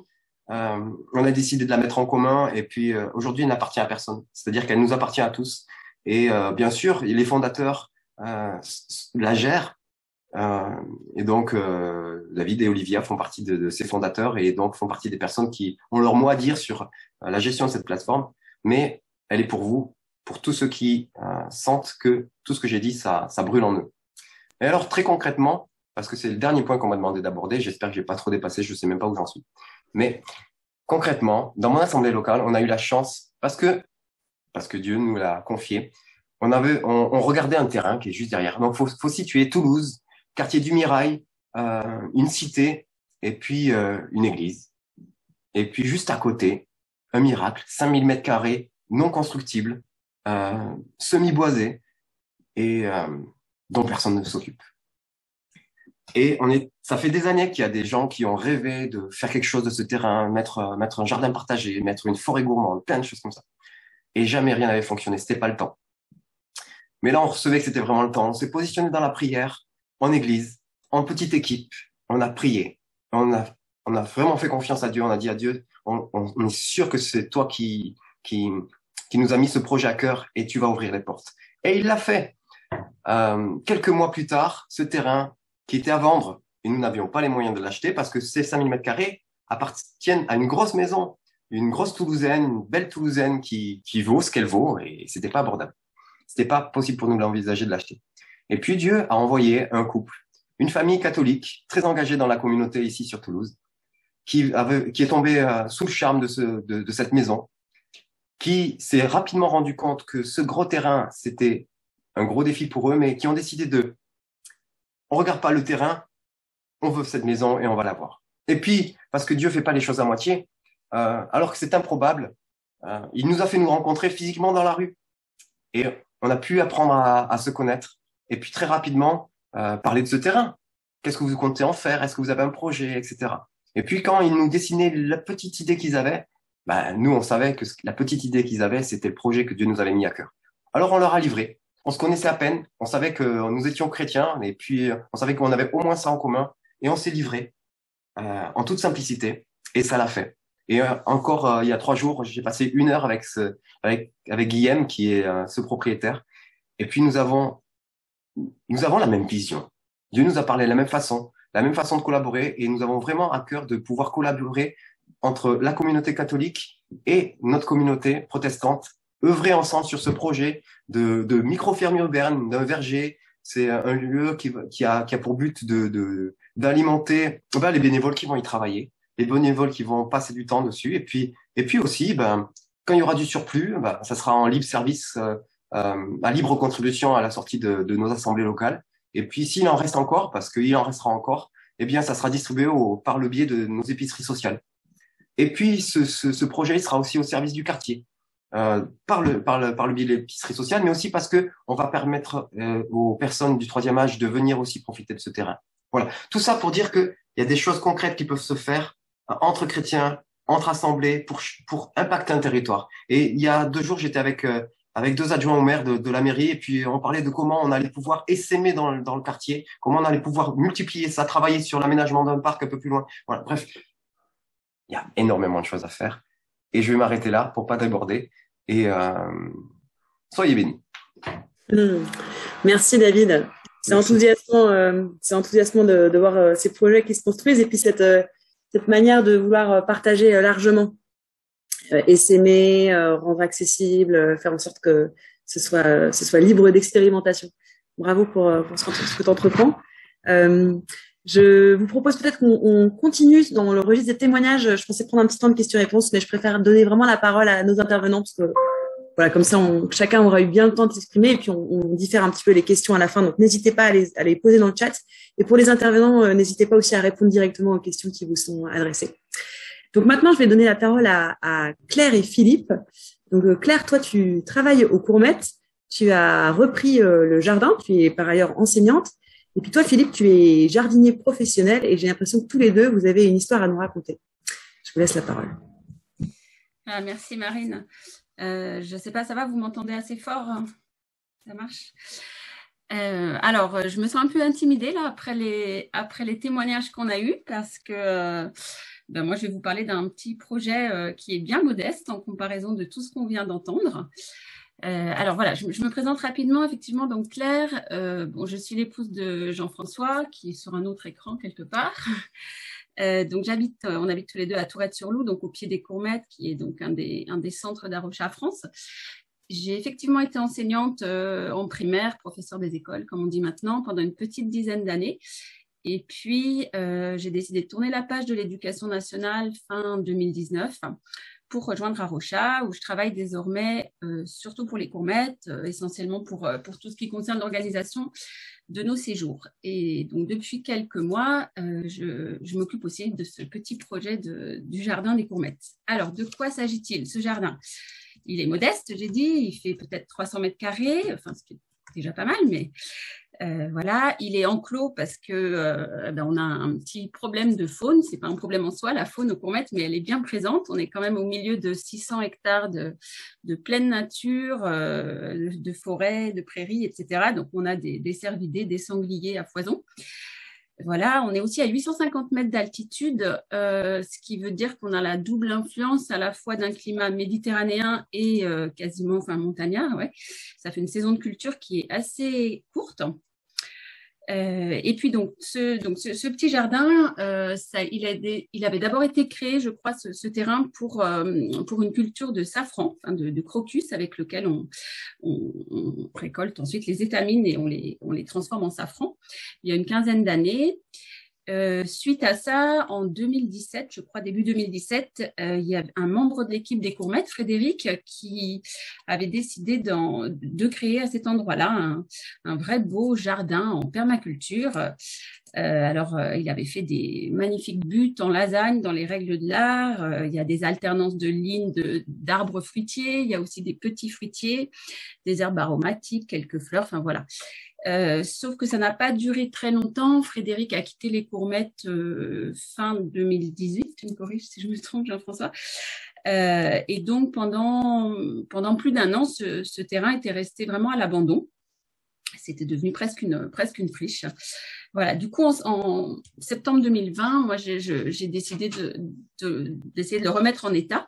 on a décidé de la mettre en commun, et puis aujourd'hui, elle n'appartient à personne. C'est-à-dire qu'elle nous appartient à tous. Et bien sûr, les fondateurs la gèrent. Et donc, David et Olivia font partie de ces fondateurs et donc font partie des personnes qui ont leur mot à dire sur la gestion de cette plateforme. Mais elle est pour vous, pour tous ceux qui sentent que tout ce que j'ai dit, ça brûle en eux. Et alors, très concrètement, parce que c'est le dernier point qu'on m'a demandé d'aborder, j'espère que j'ai pas trop dépassé, je sais même pas où j'en suis. Mais concrètement, dans mon assemblée locale, on a eu la chance, parce que Dieu nous l'a confié, on regardait un terrain qui est juste derrière. Donc, faut situer Toulouse, quartier du Mirail, une cité, et puis une église. Et puis juste à côté, un miracle, 5000 mètres carrés, non constructibles, semi-boisés, et dont personne ne s'occupe. Et ça fait des années qu'il y a des gens qui ont rêvé de faire quelque chose de ce terrain, mettre un jardin partagé, mettre une forêt gourmande, plein de choses comme ça. Et jamais rien n'avait fonctionné, c'était pas le temps. Mais là, on recevait que c'était vraiment le temps. On s'est positionné dans la prière, en église, en petite équipe. On a prié. On a vraiment fait confiance à Dieu. On a dit à Dieu, on est sûr que c'est toi qui nous a mis ce projet à cœur et tu vas ouvrir les portes. Et il l'a fait. Quelques mois plus tard, ce terrain qui était à vendre, et nous n'avions pas les moyens de l'acheter parce que ces 5000 mètres carrés appartiennent à une grosse maison, une grosse Toulousaine, une belle Toulousaine qui vaut ce qu'elle vaut et c'était pas abordable. C'était pas possible pour nous d'envisager de l'acheter. Et puis Dieu a envoyé un couple, une famille catholique très engagée dans la communauté ici sur Toulouse, qui est tombée sous le charme de cette maison, qui s'est rapidement rendu compte que ce gros terrain, c'était un gros défi pour eux, mais qui ont décidé on regarde pas le terrain, on veut cette maison et on va l'avoir. Et puis, parce que Dieu fait pas les choses à moitié, alors que c'est improbable, il nous a fait nous rencontrer physiquement dans la rue. Et on a pu apprendre à se connaître. Et puis très rapidement, parler de ce terrain. Qu'est-ce que vous comptez en faire? Est-ce que vous avez un projet, etc. Et puis quand ils nous dessinaient la petite idée qu'ils avaient, nous, on savait que la petite idée qu'ils avaient, c'était le projet que Dieu nous avait mis à cœur. Alors on leur a livré. On se connaissait à peine. On savait que nous étions chrétiens. Et puis on savait qu'on avait au moins ça en commun. Et on s'est livré en toute simplicité. Et ça l'a fait. Et encore, il y a 3 jours, j'ai passé 1 heure avec Guillaume, qui est ce propriétaire. Et puis nous avons la même vision. Dieu nous a parlé de la même façon de collaborer, et nous avons vraiment à cœur de pouvoir collaborer entre la communauté catholique et notre communauté protestante, œuvrer ensemble sur ce projet de micro-ferme urbaine, d'un verger. C'est un lieu qui a pour but d'alimenter les bénévoles qui vont y travailler, les bénévoles qui vont passer du temps dessus, et puis aussi, quand il y aura du surplus, ça sera en libre service, à libre contribution à la sortie de nos assemblées locales. Et puis s'il en reste encore, parce qu'il en restera encore, eh bien ça sera distribué par le biais de nos épiceries sociales. Et puis ce projet sera aussi au service du quartier, par le biais de l'épicerie sociale, mais aussi parce que on va permettre aux personnes du 3e âge de venir aussi profiter de ce terrain. Voilà, tout ça pour dire que il y a des choses concrètes qui peuvent se faire entre chrétiens, entre assemblées, pour impacter un territoire. Et il y a 2 jours, j'étais avec 2 adjoints au maire de la mairie, et puis on parlait de comment on allait pouvoir essaimer dans le quartier, comment on allait pouvoir multiplier ça, travailler sur l'aménagement d'un parc un peu plus loin. Voilà, bref, il y a énormément de choses à faire. Et je vais m'arrêter là pour pas déborder. Et soyez bénis. Merci David. C'est enthousiasmant de voir ces projets qui se construisent, et puis cette manière de vouloir partager largement, essaimer, rendre accessible, faire en sorte que ce soit libre d'expérimentation. Bravo pour ce que tu entreprends. Je vous propose peut-être qu'on continue dans le registre des témoignages. Je pensais prendre un petit temps de questions-réponses, mais je préfère donner vraiment la parole à nos intervenants parce que voilà, comme ça, chacun aura eu bien le temps de s'exprimer et puis on diffère un petit peu les questions à la fin. Donc, n'hésitez pas à les poser dans le chat. Et pour les intervenants, n'hésitez pas aussi à répondre directement aux questions qui vous sont adressées. Donc, maintenant, je vais donner la parole à Claire et Philippe. Donc, Claire, toi, tu travailles au Courmet. Tu as repris le jardin. Tu es par ailleurs enseignante. Et puis toi, Philippe, tu es jardinier professionnel et j'ai l'impression que tous les deux, vous avez une histoire à nous raconter. Je vous laisse la parole. Ah, merci Marine. Je ne sais pas, ça va, vous m'entendez assez fort? Ça marche? Alors, je me sens un peu intimidée là après les témoignages qu'on a eus parce que moi, je vais vous parler d'un petit projet qui est bien modeste en comparaison de tout ce qu'on vient d'entendre. Alors voilà, je me présente rapidement. Effectivement, donc Claire, je suis l'épouse de Jean-François qui est sur un autre écran quelque part. Donc on habite tous les deux à Tourette-sur-Loup, donc au pied des Courmettes, qui est donc un des centres d'Arocha France. J'ai effectivement été enseignante en primaire, professeure des écoles, comme on dit maintenant, pendant une petite dizaine d'années. Et puis, j'ai décidé de tourner la page de l'éducation nationale fin 2019 pour rejoindre Arocha, où je travaille désormais surtout pour les Courmettes, essentiellement pour tout ce qui concerne l'organisation de nos séjours. Et donc, depuis quelques mois, je m'occupe aussi de ce petit projet du jardin des Courmettes. Alors, de quoi s'agit-il, ce jardin? Il est modeste, j'ai dit, il fait peut-être 300 mètres carrés, enfin, ce qui est déjà pas mal, mais voilà, il est enclos parce que on a un petit problème de faune. C'est pas un problème en soi, la faune aux Courmettes, mais elle est bien présente. On est quand même au milieu de 600 hectares de pleine nature, de forêts, de prairies, etc. Donc, on a des cervidés, des sangliers à foison. Voilà, on est aussi à 850 mètres d'altitude, ce qui veut dire qu'on a la double influence à la fois d'un climat méditerranéen et quasiment montagnard. Ouais. Ça fait une saison de culture qui est assez courte. Et puis donc ce petit jardin, il avait d'abord été créé, je crois, ce terrain pour une culture de safran, de crocus, avec lequel on récolte ensuite les étamines et on les transforme en safran. Il y a une quinzaine d'années. Suite à ça, en 2017, je crois début 2017, il y a un membre de l'équipe des Courmettes, Frédéric, qui avait décidé de créer à cet endroit-là un vrai beau jardin en permaculture. Alors, il avait fait des magnifiques buttes en lasagne dans les règles de l'art. Il y a des alternances de lignes d'arbres fruitiers. Il y a aussi des petits fruitiers, des herbes aromatiques, quelques fleurs. Enfin, voilà. Sauf que ça n'a pas duré très longtemps. Frédéric a quitté les Courmettes fin 2018. Tu me corriges si je me trompe, Jean-François. Et donc, pendant plus d'un an, ce terrain était resté vraiment à l'abandon. C'était devenu presque une friche. Voilà. Du coup, en septembre 2020, moi, j'ai décidé d'essayer de le remettre en état.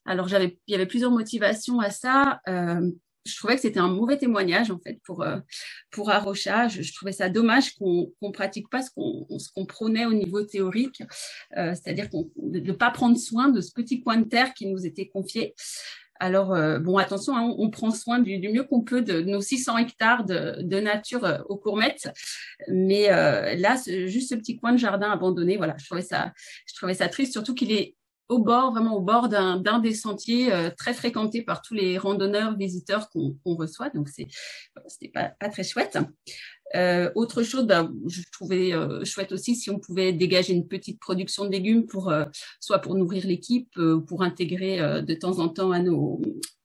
Alors, il y avait plusieurs motivations à ça. Je trouvais que c'était un mauvais témoignage, en fait, pour Arocha. Je trouvais ça dommage qu'on pratique pas ce qu'on prônait au niveau théorique, c'est-à-dire de ne pas prendre soin de ce petit coin de terre qui nous était confié. Alors, attention, hein, on prend soin du mieux qu'on peut de nos 600 hectares de nature aux Courmettes. Mais là, juste ce petit coin de jardin abandonné, voilà, je trouvais ça triste, surtout qu'il est vraiment au bord d'un des sentiers très fréquentés par tous les randonneurs, visiteurs qu'on reçoit. Donc, c'était pas très chouette. Autre chose, je trouvais chouette aussi si on pouvait dégager une petite production de légumes soit pour nourrir l'équipe, pour intégrer de temps en temps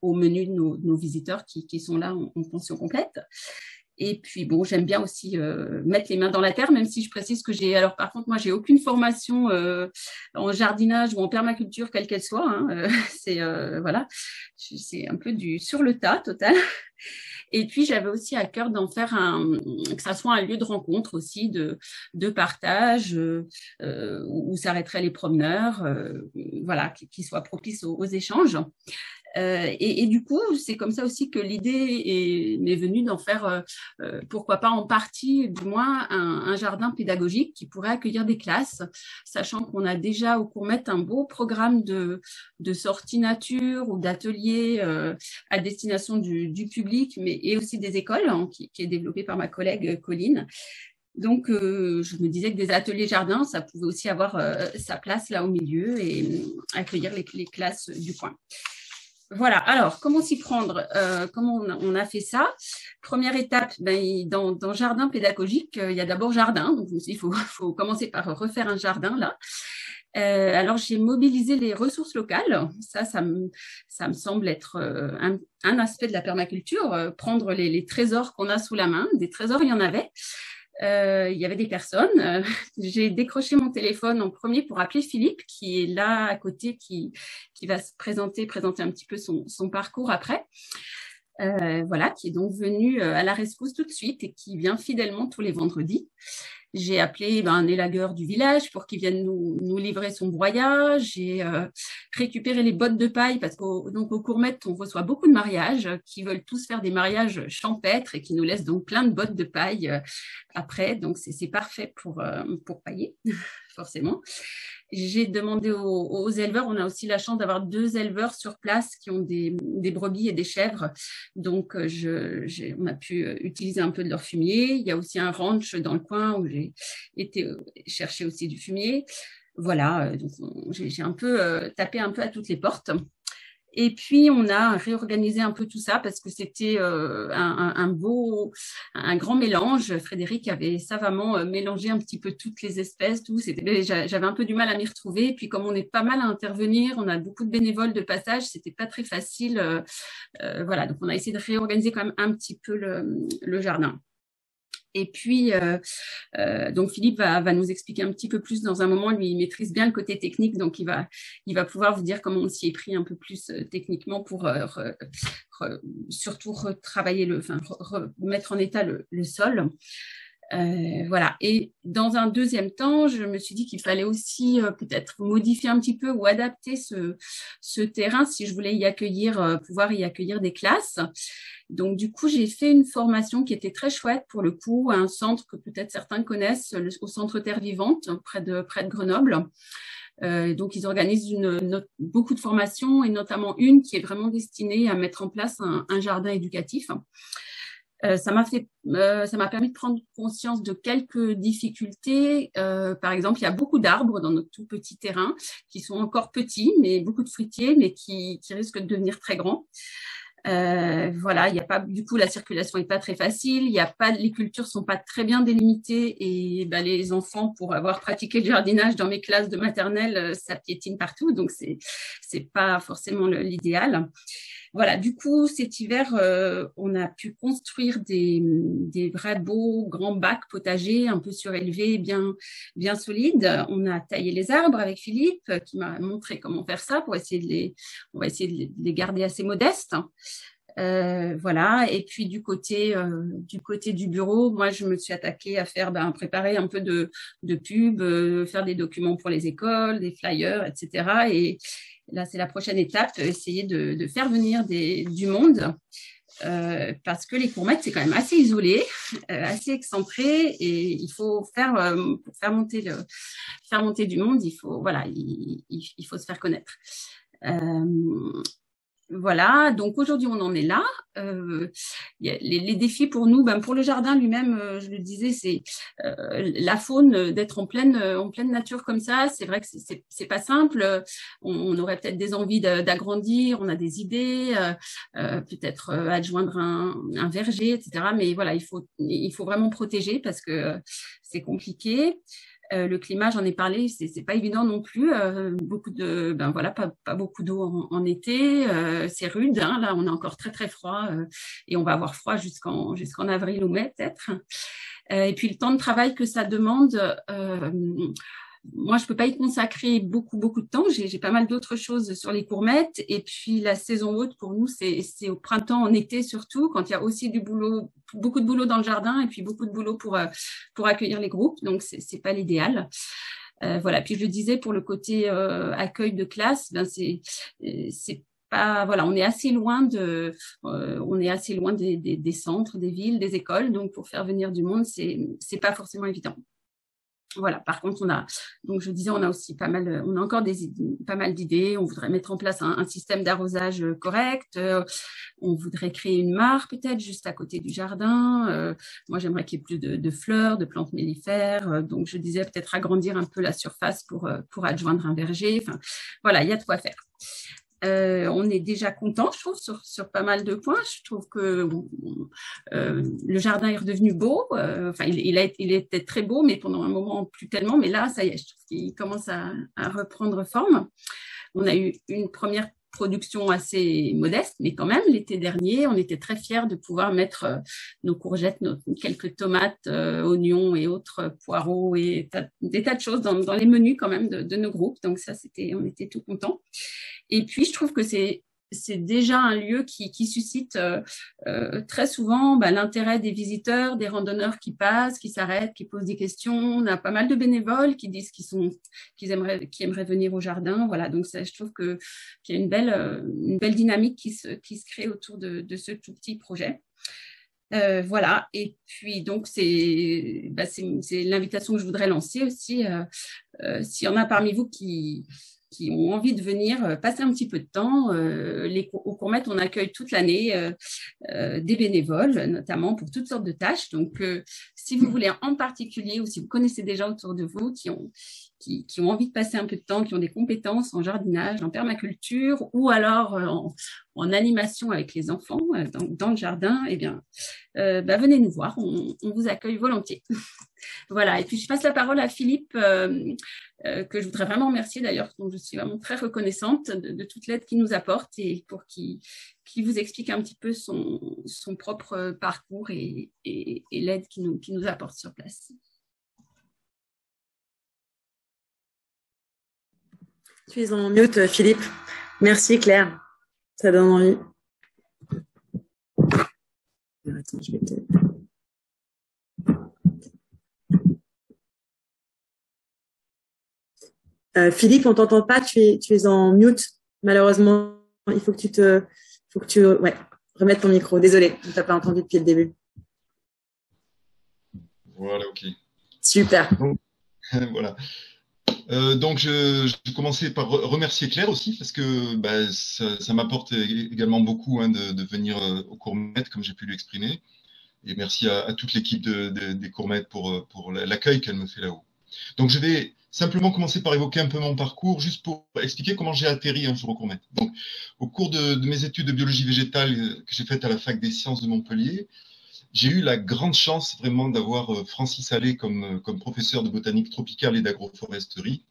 au menu de nos visiteurs qui sont là en pension complète. Et puis, j'aime bien aussi mettre les mains dans la terre, même si je précise que alors par contre, moi, j'ai aucune formation en jardinage ou en permaculture, quelle qu'elle soit. Hein, c'est un peu du sur le tas total. Et puis, j'avais aussi à cœur d'en faire que ça soit un lieu de rencontre aussi, de partage, où s'arrêteraient les promeneurs, qui soit propice aux échanges. Et du coup, c'est comme ça aussi que l'idée m'est venue d'en faire, pourquoi pas en partie, du moins, un jardin pédagogique qui pourrait accueillir des classes, sachant qu'on a déjà au Courmettes un beau programme de sorties nature ou d'ateliers à destination du public, et aussi des écoles, hein, qui est développé par ma collègue Colline. Donc, je me disais que des ateliers jardins, ça pouvait aussi avoir sa place là au milieu et accueillir les classes du coin. Voilà, alors comment s'y prendre? Comment on a fait ça? Première étape, dans jardin pédagogique, il y a d'abord jardin, donc il faut commencer par refaire un jardin là. Alors j'ai mobilisé les ressources locales, ça me semble être un aspect de la permaculture, prendre les trésors qu'on a sous la main. Des trésors, il y en avait. Il y avait des personnes. J'ai décroché mon téléphone en premier pour appeler Philippe, qui est là à côté, qui va se présenter un petit peu son parcours après. Voilà, qui est donc venu à la rescousse tout de suite et qui vient fidèlement tous les vendredis. J'ai appelé un élagueur du village pour qu'il vienne nous livrer son broyage. J'ai récupéré les bottes de paille parce qu'au Courmettes, on reçoit beaucoup de mariages qui veulent tous faire des mariages champêtres et qui nous laissent donc plein de bottes de paille après. Donc, c'est parfait pour pailler, forcément. J'ai demandé aux éleveurs, on a aussi la chance d'avoir 2 éleveurs sur place qui ont des brebis et des chèvres. Donc, on a pu utiliser un peu de leur fumier. Il y a aussi un ranch dans le coin où j'ai été chercher aussi du fumier. Voilà, donc j'ai un peu tapé un peu à toutes les portes. Et puis, on a réorganisé un peu tout ça parce que c'était un grand mélange. Frédéric avait savamment mélangé un petit peu toutes les espèces, tout. J'avais un peu du mal à m'y retrouver. Et puis, comme on est pas mal à intervenir, on a beaucoup de bénévoles de passage, c'était pas très facile. Voilà, donc on a essayé de réorganiser quand même un petit peu le jardin. Et puis, donc Philippe va nous expliquer un petit peu plus dans un moment. Lui, il maîtrise bien le côté technique, donc il va pouvoir vous dire comment on s'y est pris un peu plus techniquement pour surtout retravailler remettre en état le sol. Voilà. Et dans un deuxième temps, je me suis dit qu'il fallait aussi peut-être modifier un petit peu ou adapter ce terrain si je voulais pouvoir y accueillir des classes. Donc, du coup, j'ai fait une formation qui était très chouette pour le coup, à un centre que peut-être certains connaissent, au Centre Terre Vivante, près de Grenoble. Donc, ils organisent beaucoup de formations et notamment une qui est vraiment destinée à mettre en place un jardin éducatif. Ça m'a permis de prendre conscience de quelques difficultés. Par exemple, il y a beaucoup d'arbres dans notre tout petit terrain qui sont encore petits, mais beaucoup de fruitiers, mais qui risquent de devenir très grands. Voilà, il y a pas, du coup, la circulation est pas très facile. Les cultures sont pas très bien délimitées et les enfants, pour avoir pratiqué le jardinage dans mes classes de maternelle, ça piétine partout, donc c'est pas forcément l'idéal. Voilà, du coup, cet hiver, on a pu construire des vrais beaux grands bacs potagers, un peu surélevés, bien solides. On a taillé les arbres avec Philippe, qui m'a montré comment faire ça pour on va essayer de les garder assez modestes. Voilà. Et puis du côté du bureau, moi je me suis attaquée à préparer un peu de pub, faire des documents pour les écoles, des flyers, etc. Et là c'est la prochaine étape, essayer de faire venir du monde. Parce que les Courmettes, c'est quand même assez isolé, assez excentré, et il faut pour faire monter du monde, il faut se faire connaître. Voilà, donc aujourd'hui on en est là. Les défis pour nous, pour le jardin lui-même, je le disais, c'est la faune, d'être en pleine nature comme ça. C'est vrai que c'est pas simple. On aurait peut-être des envies d'agrandir, on a des idées, peut-être adjoindre un verger, etc. Mais voilà, il faut vraiment protéger parce que c'est compliqué. Le climat, j'en ai parlé, c'est pas évident non plus. Pas beaucoup d'eau en été, c'est rude. Hein, là, on est encore très très froid et on va avoir froid jusqu'en avril ou mai peut-être. Et puis le temps de travail que ça demande. Moi, je peux pas y consacrer beaucoup de temps. J'ai pas mal d'autres choses sur les Courmettes. Et puis la saison haute pour nous, c'est au printemps, en été surtout, quand il y a aussi du boulot, beaucoup de boulot dans le jardin et puis beaucoup de boulot pour accueillir les groupes. Donc c'est pas l'idéal. Voilà. Puis je le disais, pour le côté accueil de classe, c'est pas, voilà, on est assez loin des centres, des villes, des écoles. Donc pour faire venir du monde, c'est pas forcément évident. Voilà. Par contre, donc je disais, on a aussi on a encore pas mal d'idées. On voudrait mettre en place un système d'arrosage correct. On voudrait créer une mare peut-être juste à côté du jardin. Moi, j'aimerais qu'il y ait plus de fleurs, de plantes mellifères. Donc, je disais peut-être agrandir un peu la surface pour adjoindre un verger. Enfin, voilà, il y a de quoi faire. On est déjà content, je trouve, sur pas mal de points. Je trouve que le jardin est redevenu beau. Enfin, il était très beau, mais pendant un moment plus tellement. Mais là, ça y est, je trouve qu'il commence à reprendre forme. On a eu une première production assez modeste, mais quand même, l'été dernier, on était très fiers de pouvoir mettre nos courgettes, quelques tomates, oignons et autres poireaux et des tas de choses dans les menus quand même de nos groupes. Donc ça, on était tout contents. Et puis, je trouve que c'est déjà un lieu qui suscite très souvent l'intérêt des visiteurs, des randonneurs qui passent, qui s'arrêtent, qui posent des questions. On a pas mal de bénévoles qui disent qu'ils aimeraient venir au jardin. Voilà, donc ça, je trouve qu'il y a une belle dynamique qui se crée autour de ce tout petit projet. Voilà, et puis donc c'est l'invitation que je voudrais lancer aussi. S'il y en a parmi vous qui ont envie de venir passer un petit peu de temps. Au Courmette, on accueille toute l'année des bénévoles, notamment pour toutes sortes de tâches. Donc, si vous voulez en particulier ou si vous connaissez des gens autour de vous qui ont envie de passer un peu de temps, qui ont des compétences en jardinage, en permaculture ou alors en animation avec les enfants dans le jardin, eh bien, venez nous voir, on vous accueille volontiers. Voilà, et puis je passe la parole à Philippe, que je voudrais vraiment remercier d'ailleurs, dont je suis vraiment très reconnaissante de toute l'aide qu'il nous apporte et pour qui vous explique un petit peu son propre parcours et l'aide qu'il nous apporte sur place. Tu es en mute, Philippe. Merci, Claire. Ça donne envie. Attends, je vais peut-être... Philippe, on t'entend pas, tu es en mute. Malheureusement, il faut que tu remettes ton micro. Désolé, on t'a pas entendu depuis le début. Voilà, ok. Super. Donc, voilà. Donc, je vais commencer par remercier Claire aussi, parce que ça m'apporte également beaucoup de venir au Courmette, comme j'ai pu l'exprimer. Et merci à toute l'équipe des Courmettes pour l'accueil qu'elle me fait là-haut. Donc, je vais simplement commencer par évoquer un peu mon parcours, juste pour expliquer comment j'ai atterri un jour au Courmette. Donc, au cours de mes études de biologie végétale que j'ai faites à la Fac des Sciences de Montpellier, j'ai eu la grande chance vraiment d'avoir Francis Allais comme professeur de botanique tropicale et d'agroforesterie.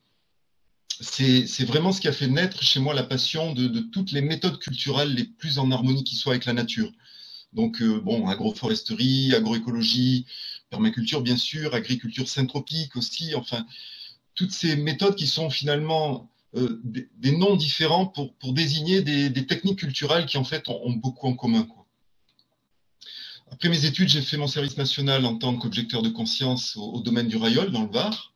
C'est vraiment ce qui a fait naître chez moi la passion de toutes les méthodes culturelles les plus en harmonie qui soient avec la nature. Donc, agroforesterie, agroécologie, permaculture, bien sûr, agriculture syntropique aussi, enfin, toutes ces méthodes qui sont finalement des noms différents pour désigner des techniques culturelles qui, en fait, ont beaucoup en commun, quoi. Après mes études, j'ai fait mon service national en tant qu'objecteur de conscience au domaine du Rayol, dans le Var.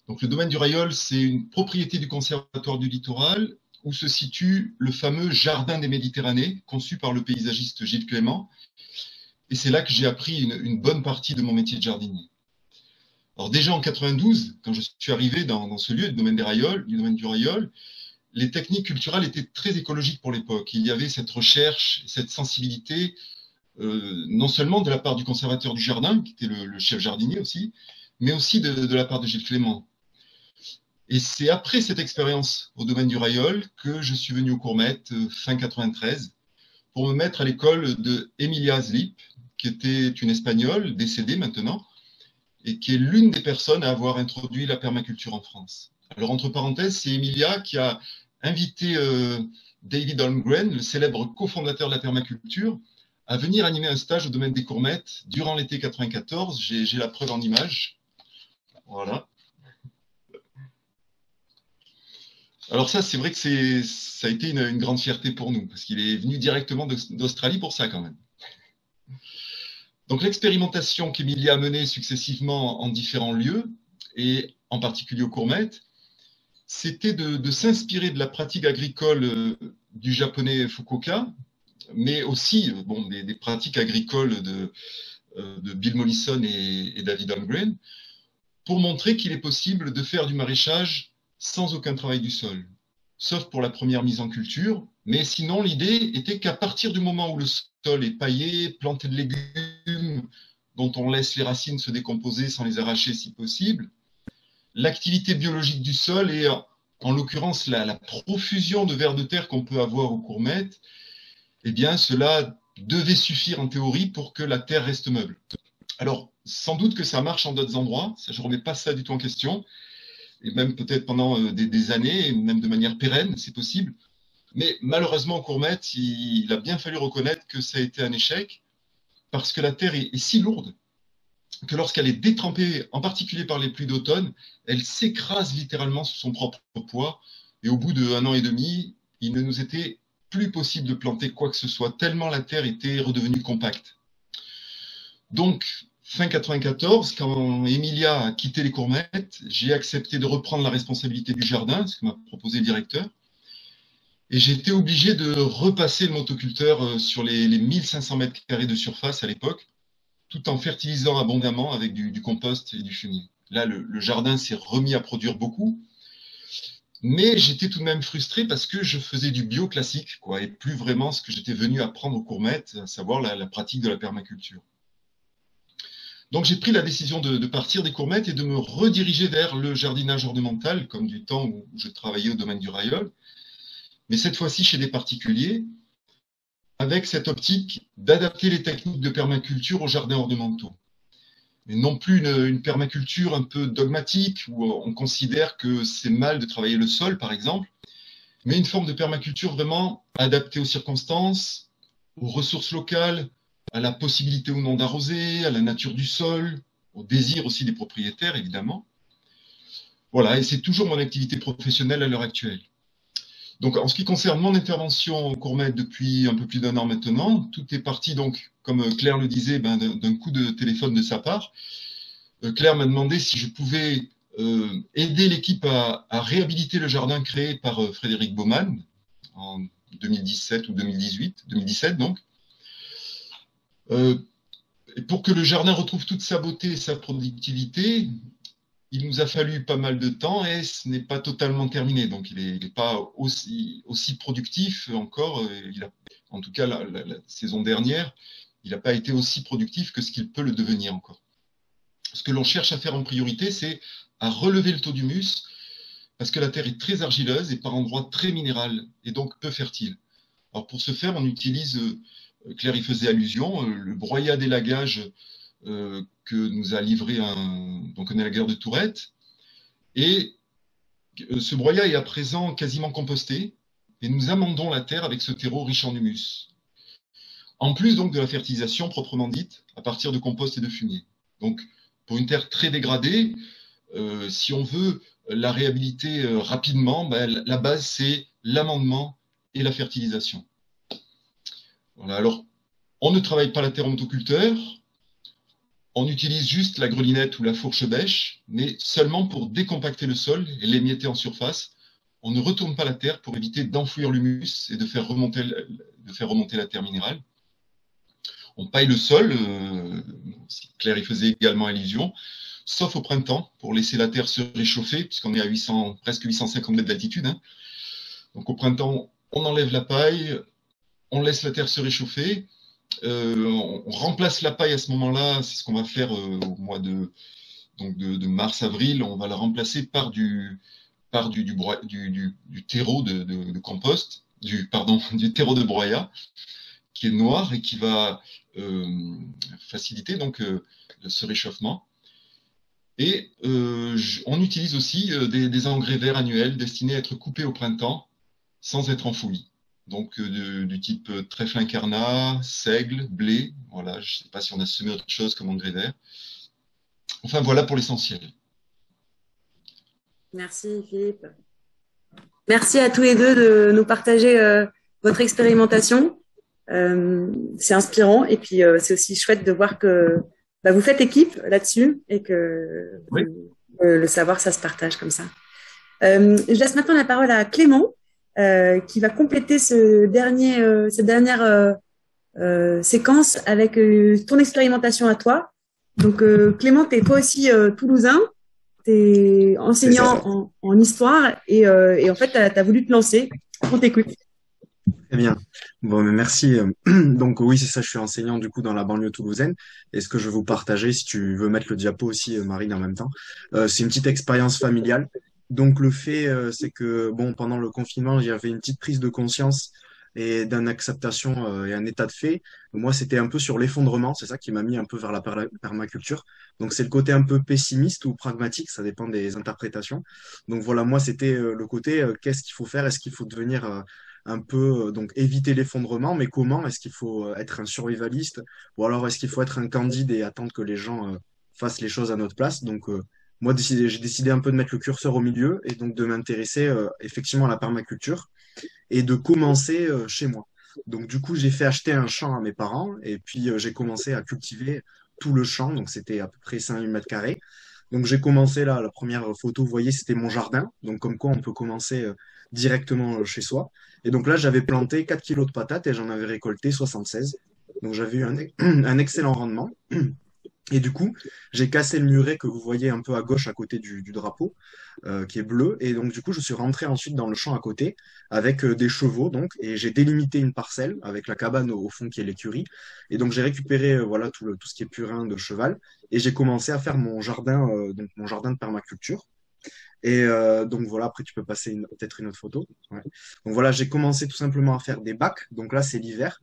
Donc, le domaine du Rayol, c'est une propriété du Conservatoire du Littoral où se situe le fameux Jardin des Méditerranées, conçu par le paysagiste Gilles Clément. Et c'est là que j'ai appris une bonne partie de mon métier de jardinier. Alors déjà en 92, quand je suis arrivé dans ce lieu, du domaine du Rayol, les techniques culturelles étaient très écologiques pour l'époque. Il y avait cette recherche, cette sensibilité, non seulement de la part du conservateur du jardin, qui était le chef jardinier aussi, mais aussi de la part de Gilles Clément. Et c'est après cette expérience au domaine du Rayol que je suis venu au Courmette fin 93 pour me mettre à l'école de Emilia Asleep, qui était une Espagnole, décédée maintenant, et qui est l'une des personnes à avoir introduit la permaculture en France. Alors, entre parenthèses, c'est Emilia qui a invité David Holmgren, le célèbre cofondateur de la permaculture, à venir animer un stage au domaine des Courmettes durant l'été 94. J'ai la preuve en image. Voilà. Alors ça, c'est vrai que ça a été une grande fierté pour nous, parce qu'il est venu directement d'Australie pour ça quand même. Donc l'expérimentation qu'Emilia a menée successivement en différents lieux, et en particulier au Courmette, c'était de s'inspirer de la pratique agricole du japonais Fukuoka, mais aussi des pratiques agricoles de Bill Mollison et David Holmgren, pour montrer qu'il est possible de faire du maraîchage sans aucun travail du sol, sauf pour la première mise en culture. Mais sinon, l'idée était qu'à partir du moment où le sol est paillé, planté de légumes dont on laisse les racines se décomposer sans les arracher si possible, l'activité biologique du sol est en l'occurrence la profusion de vers de terre qu'on peut avoir au Courmette, eh bien cela devait suffire en théorie pour que la terre reste meuble. Alors, sans doute que ça marche en d'autres endroits, ça, je ne remets pas ça du tout en question, et même peut-être pendant des années, et même de manière pérenne, c'est possible. Mais malheureusement, au Courmette, il a bien fallu reconnaître que ça a été un échec, parce que la terre est si lourde que lorsqu'elle est détrempée, en particulier par les pluies d'automne, elle s'écrase littéralement sous son propre poids, et au bout d'1 an et demi, il ne nous était plus possible de planter quoi que ce soit, tellement la terre était redevenue compacte. Donc, fin 94, quand Emilia a quitté les Courmettes, j'ai accepté de reprendre la responsabilité du jardin, ce que m'a proposé le directeur, et j'ai été obligé de repasser le motoculteur sur les 1500 mètres carrés de surface à l'époque, tout en fertilisant abondamment avec du compost et du fumier. Là, le jardin s'est remis à produire beaucoup, mais j'étais tout de même frustré parce que je faisais du bio classique, quoi, et plus vraiment ce que j'étais venu apprendre aux Courmettes, à savoir la pratique de la permaculture. Donc j'ai pris la décision de partir des Courmettes et de me rediriger vers le jardinage ornemental, comme du temps où je travaillais au domaine du Rayol, mais cette fois-ci chez des particuliers, avec cette optique d'adapter les techniques de permaculture aux jardins ornementaux. Mais non plus une permaculture un peu dogmatique, où on considère que c'est mal de travailler le sol, par exemple, mais une forme de permaculture vraiment adaptée aux circonstances, aux ressources locales, à la possibilité ou non d'arroser, à la nature du sol, au désir aussi des propriétaires, évidemment. Voilà, et c'est toujours mon activité professionnelle à l'heure actuelle. Donc, en ce qui concerne mon intervention au Courmette depuis un peu plus d'1 an maintenant, tout est parti, donc, comme Claire le disait, d'un coup de téléphone de sa part. Claire m'a demandé si je pouvais aider l'équipe à réhabiliter le jardin créé par Frédéric Baumann en 2017 ou 2017 donc. Et pour que le jardin retrouve toute sa beauté et sa productivité, il nous a fallu pas mal de temps et ce n'est pas totalement terminé. Donc, il n'est pas aussi productif encore. En tout cas, la saison dernière, il n'a pas été aussi productif que ce qu'il peut le devenir encore. Ce que l'on cherche à faire en priorité, c'est à relever le taux d'humus parce que la terre est très argileuse et par endroits très minérale et donc peu fertile. Alors, pour ce faire, on utilise, Claire y faisait allusion, le broyat d'élagage que nous a livré un élagueur de Tourette. Et ce broyat est à présent quasiment composté et nous amendons la terre avec ce terreau riche en humus. En plus donc de la fertilisation proprement dite à partir de compost et de fumier. Donc pour une terre très dégradée, si on veut la réhabiliter rapidement, la base c'est l'amendement et la fertilisation. Voilà, alors on ne travaille pas la terre en motoculteur. On utilise juste la grelinette ou la fourche bêche, mais seulement pour décompacter le sol et l'émietter en surface. On ne retourne pas la terre pour éviter d'enfouir l'humus et de faire remonter la terre minérale. On paille le sol, Claire y faisait également allusion, sauf au printemps, pour laisser la terre se réchauffer, puisqu'on est à presque 850 mètres d'altitude. Hein. Donc au printemps, on enlève la paille, on laisse la terre se réchauffer. On remplace la paille à ce moment-là, c'est ce qu'on va faire au mois de mars-avril, on va la remplacer par du terreau de compost, du terreau de broyat, qui est noir et qui va faciliter donc ce réchauffement. Et on utilise aussi des engrais verts annuels destinés à être coupés au printemps sans être enfouis. Donc du type trèfle incarnat, seigle, blé. Voilà, je ne sais pas si on a semé autre chose comme engrais vert. Enfin, voilà pour l'essentiel. Merci Philippe. Merci à tous les deux de nous partager votre expérimentation. C'est inspirant et puis c'est aussi chouette de voir que vous faites équipe là-dessus et que oui. Le savoir, ça se partage comme ça. Je laisse maintenant la parole à Clément. Qui va compléter cette dernière séquence avec ton expérimentation à toi. Donc Clément, t'es toi aussi toulousain, t'es enseignant en histoire et en fait t'as voulu te lancer. On t'écoute. Très bien. Bon, mais merci. Donc oui, c'est ça, je suis enseignant du coup dans la banlieue toulousaine. Et ce que je vais vous partager, si tu veux mettre le diapo aussi, Marine, en même temps, c'est une petite expérience familiale. Donc le fait, c'est que bon, pendant le confinement, il y avait une petite prise de conscience et d'une acceptation et un état de fait. Moi, c'était un peu sur l'effondrement, c'est ça qui m'a mis un peu vers la permaculture. Donc c'est le côté un peu pessimiste ou pragmatique, ça dépend des interprétations. Donc voilà, moi, c'était le côté qu'est-ce qu'il faut faire? Est-ce qu'il faut devenir un peu donc éviter l'effondrement, mais comment? Est-ce qu'il faut être un survivaliste ou alors est-ce qu'il faut être un candide et attendre que les gens fassent les choses à notre place? Donc moi, j'ai décidé un peu de mettre le curseur au milieu et donc de m'intéresser effectivement à la permaculture et de commencer chez moi. Donc du coup, j'ai fait acheter un champ à mes parents et puis j'ai commencé à cultiver tout le champ. Donc c'était à peu près 5 mètres carrés. Donc j'ai commencé là, la première photo, vous voyez, c'était mon jardin. Donc comme quoi on peut commencer directement chez soi. Et donc là, j'avais planté 4 kilos de patates et j'en avais récolté 76. Donc j'avais eu un excellent rendement. Et du coup, j'ai cassé le muret que vous voyez un peu à gauche à côté du drapeau, qui est bleu. Et donc, du coup, je suis rentré ensuite dans le champ à côté avec des chevaux, donc, et j'ai délimité une parcelle avec la cabane au fond qui est l'écurie. Et donc, j'ai récupéré voilà tout ce qui est purin de cheval et j'ai commencé à faire mon jardin, donc mon jardin de permaculture. Et donc voilà, après tu peux passer peut-être une autre photo. Ouais. Donc voilà, j'ai commencé tout simplement à faire des bacs. Donc là, c'est l'hiver.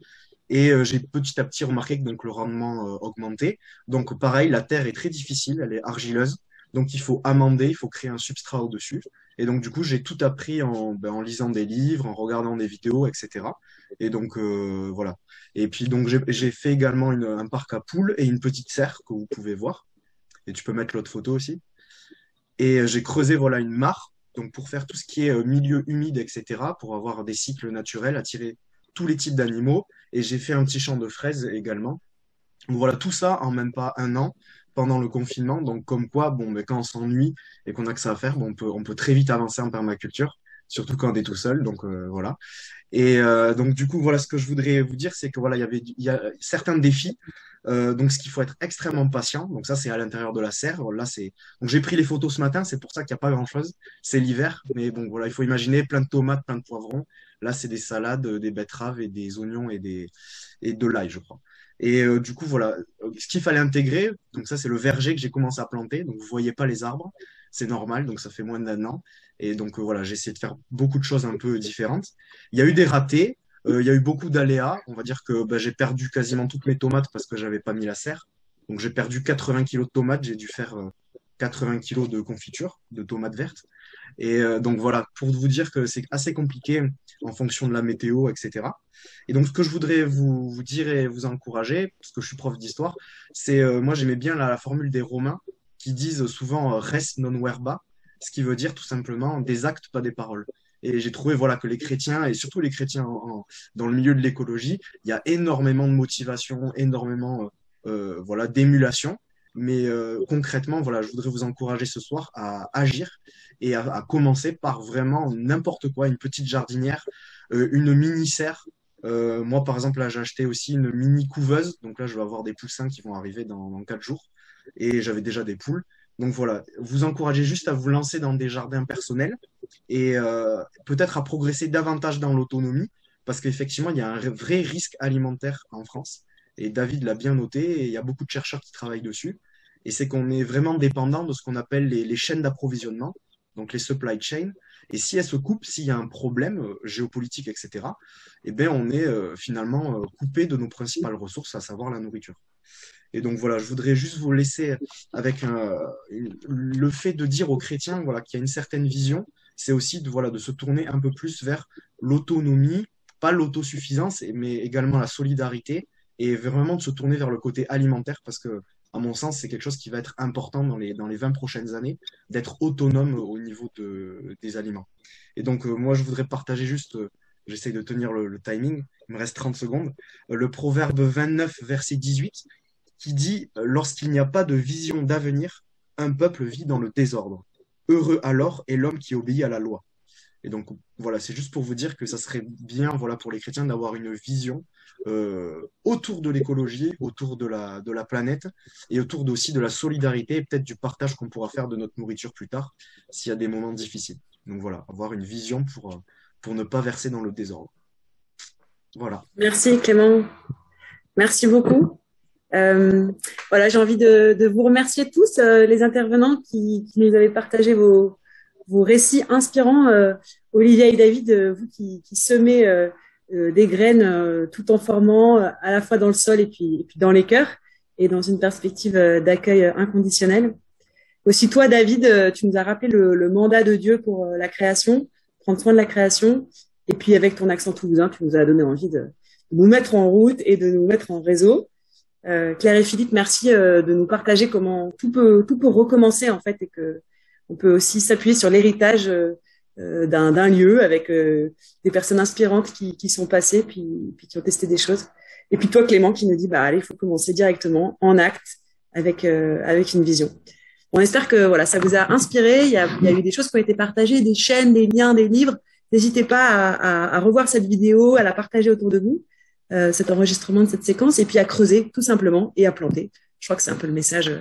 Et j'ai petit à petit remarqué que donc, le rendement augmentait. Donc pareil, la terre est très difficile, elle est argileuse. Donc il faut amender, il faut créer un substrat au-dessus. Et donc du coup, j'ai tout appris en lisant des livres, en regardant des vidéos, etc. Et donc voilà. Et puis donc j'ai fait également un parc à poules et une petite serre que vous pouvez voir. Et tu peux mettre l'autre photo aussi. Et j'ai creusé voilà une mare, donc pour faire tout ce qui est milieu humide, etc., pour avoir des cycles naturels, attirer tous les types d'animaux. Et j'ai fait un petit champ de fraises également. Donc voilà, tout ça en même pas un an pendant le confinement. Donc comme quoi, bon, mais quand on s'ennuie et qu'on a que ça à faire, bon, on peut très vite avancer en permaculture, surtout quand on est tout seul. Donc voilà. Et donc du coup, voilà ce que je voudrais vous dire, c'est que voilà, il y a certains défis. Donc ce qu'il faut être extrêmement patient. Donc ça, c'est à l'intérieur de la serre. Là, c'est donc j'ai pris les photos ce matin. C'est pour ça qu'il n'y a pas grand-chose. C'est l'hiver, mais bon, voilà, il faut imaginer plein de tomates, plein de poivrons. Là, c'est des salades, des betteraves et des oignons et de l'ail, je crois. Et du coup, voilà, ce qu'il fallait intégrer. Donc ça, c'est le verger que j'ai commencé à planter. Donc vous voyez pas les arbres, c'est normal. Donc ça fait moins d'un an. Et donc voilà, j'ai essayé de faire beaucoup de choses un peu différentes. Il y a eu des ratés, il y a eu beaucoup d'aléas. On va dire que bah, j'ai perdu quasiment toutes mes tomates parce que j'avais pas mis la serre. Donc j'ai perdu 80 kilos de tomates, j'ai dû faire 80 kilos de confiture de tomates vertes. Et donc voilà, pour vous dire que c'est assez compliqué en fonction de la météo, etc. Et donc ce que je voudrais vous dire et vous encourager, parce que je suis prof d'histoire, c'est moi j'aimais bien la formule des Romains qui disent souvent res non verba, ce qui veut dire tout simplement des actes, pas des paroles. Et j'ai trouvé voilà que les chrétiens et surtout les chrétiens dans le milieu de l'écologie, il y a énormément de motivation, énormément voilà d'émulation. Mais concrètement, voilà, je voudrais vous encourager ce soir à agir et à commencer par vraiment n'importe quoi, une petite jardinière, une mini serre. Moi, par exemple, là, j'ai acheté aussi une mini couveuse. Donc là, je vais avoir des poussins qui vont arriver dans 4 jours. Et j'avais déjà des poules. Donc voilà, vous encouragez juste à vous lancer dans des jardins personnels et peut-être à progresser davantage dans l'autonomie, parce qu'effectivement, il y a un vrai risque alimentaire en France. Et David l'a bien noté, et il y a beaucoup de chercheurs qui travaillent dessus. Et c'est qu'on est vraiment dépendant de ce qu'on appelle les chaînes d'approvisionnement, donc les supply chains. Et si elles se coupent, s'il y a un problème géopolitique, etc., eh bien, on est finalement coupé de nos principales ressources, à savoir la nourriture. Et donc voilà, je voudrais juste vous laisser avec le fait de dire aux chrétiens voilà, qu'il y a une certaine vision, c'est aussi voilà, de se tourner un peu plus vers l'autonomie, pas l'autosuffisance, mais également la solidarité, et vraiment de se tourner vers le côté alimentaire, parce que, à mon sens, c'est quelque chose qui va être important dans les 20 prochaines années, d'être autonome au niveau des aliments. Et donc, moi, je voudrais partager juste, j'essaye de tenir le timing, il me reste 30 secondes, le proverbe 29, verset 18 qui dit lorsqu'il n'y a pas de vision d'avenir, un peuple vit dans le désordre. Heureux alors est l'homme qui obéit à la loi. Et donc voilà, c'est juste pour vous dire que ça serait bien voilà, pour les chrétiens d'avoir une vision autour de l'écologie, autour de la planète et autour aussi de la solidarité et peut-être du partage qu'on pourra faire de notre nourriture plus tard s'il y a des moments difficiles. Donc voilà, avoir une vision pour ne pas verser dans le désordre. Voilà. Merci Clément, merci beaucoup. Voilà, j'ai envie de vous remercier tous les intervenants qui nous avaient partagé vos récits inspirants, Olivia et David, vous qui semez des graines tout en formant à la fois dans le sol et puis dans les cœurs et dans une perspective d'accueil inconditionnel. Aussi toi, David, tu nous as rappelé le mandat de Dieu pour la création, prendre soin de la création. Et puis avec ton accent toulousain, tu nous as donné envie de nous mettre en route et de nous mettre en réseau. Claire et Philippe, merci de nous partager comment tout peut recommencer en fait et que on peut aussi s'appuyer sur l'héritage d'un lieu avec des personnes inspirantes qui sont passées puis qui ont testé des choses. Et puis toi, Clément, qui nous dit bah allez, il faut commencer directement en acte avec une vision. On espère que voilà, ça vous a inspiré. Il y a eu des choses qui ont été partagées, des chaînes, des liens, des livres. N'hésitez pas à revoir cette vidéo, à la partager autour de vous, cet enregistrement de cette séquence, et puis à creuser tout simplement et à planter. Je crois que c'est un peu le message.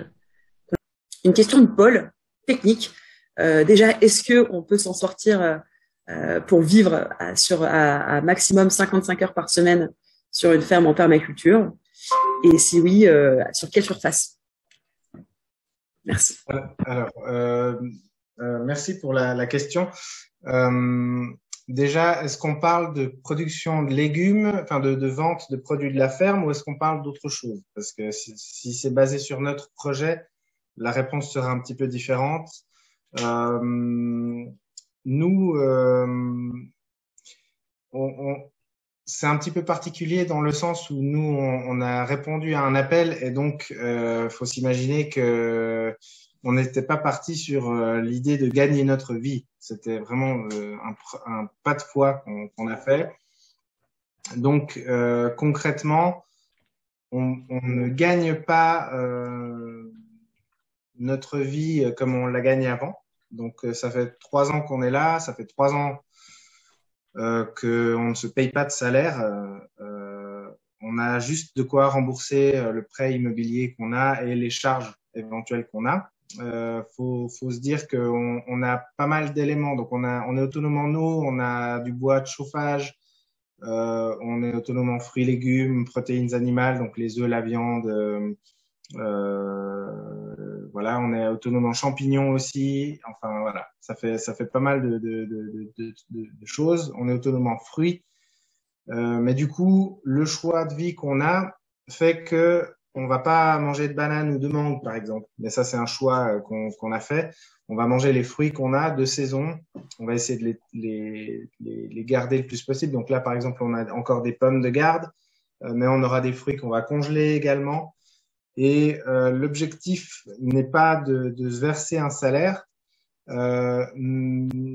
Une question de Paul, technique. Déjà, est-ce que on peut s'en sortir pour vivre à maximum 55 heures par semaine sur une ferme en permaculture? Et si oui, sur quelle surface? Merci. Alors, merci pour la question. Déjà, est-ce qu'on parle de production de légumes, enfin de vente de produits de la ferme, ou est-ce qu'on parle d'autre chose? Parce que si c'est basé sur notre projet, la réponse sera un petit peu différente. Nous, c'est un petit peu particulier dans le sens où nous, on a répondu à un appel et donc, faut s'imaginer que on n'était pas parti sur l'idée de gagner notre vie. C'était vraiment un pas de foi qu'on a fait. Donc, concrètement, on ne gagne pas notre vie comme on l'a gagné avant. Donc, ça fait 3 ans qu'on est là, ça fait 3 ans qu'on ne se paye pas de salaire. On a juste de quoi rembourser le prêt immobilier qu'on a et les charges éventuelles qu'on a. Faut se dire qu'on a pas mal d'éléments. Donc, on est autonome en eau, on a du bois de chauffage, on est autonome en fruits, légumes, protéines animales, donc les œufs, la viande. Voilà, on est autonome en champignons aussi. Enfin, voilà, ça fait pas mal de choses. On est autonome en fruits. Mais du coup, le choix de vie qu'on a fait que on va pas manger de bananes ou de mangue, par exemple. Mais ça, c'est un choix qu'on a fait. On va manger les fruits qu'on a de saison. On va essayer de les garder le plus possible. Donc là, par exemple, on a encore des pommes de garde, mais on aura des fruits qu'on va congeler également. Et l'objectif n'est pas de se verser un salaire.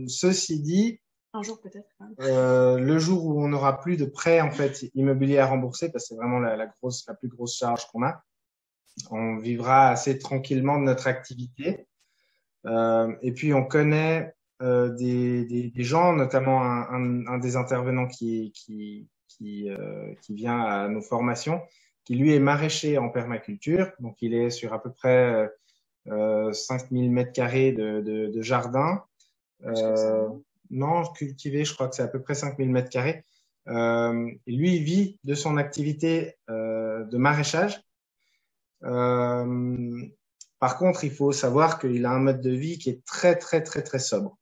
Ceci dit, un jour peut-être. le jour où on n'aura plus de prêt en fait immobilier à rembourser, parce que c'est vraiment la plus grosse charge qu'on a, on vivra assez tranquillement de notre activité. Et puis on connaît des gens, notamment un des intervenants qui vient à nos formations, qui lui est maraîcher en permaculture, donc il est sur à peu près 5000 mètres carrés de jardin. Non, cultivé, je crois que c'est à peu près 5000 mètres carrés. Et lui, il vit de son activité de maraîchage. Par contre, il faut savoir qu'il a un mode de vie qui est très, très, très, très sobre.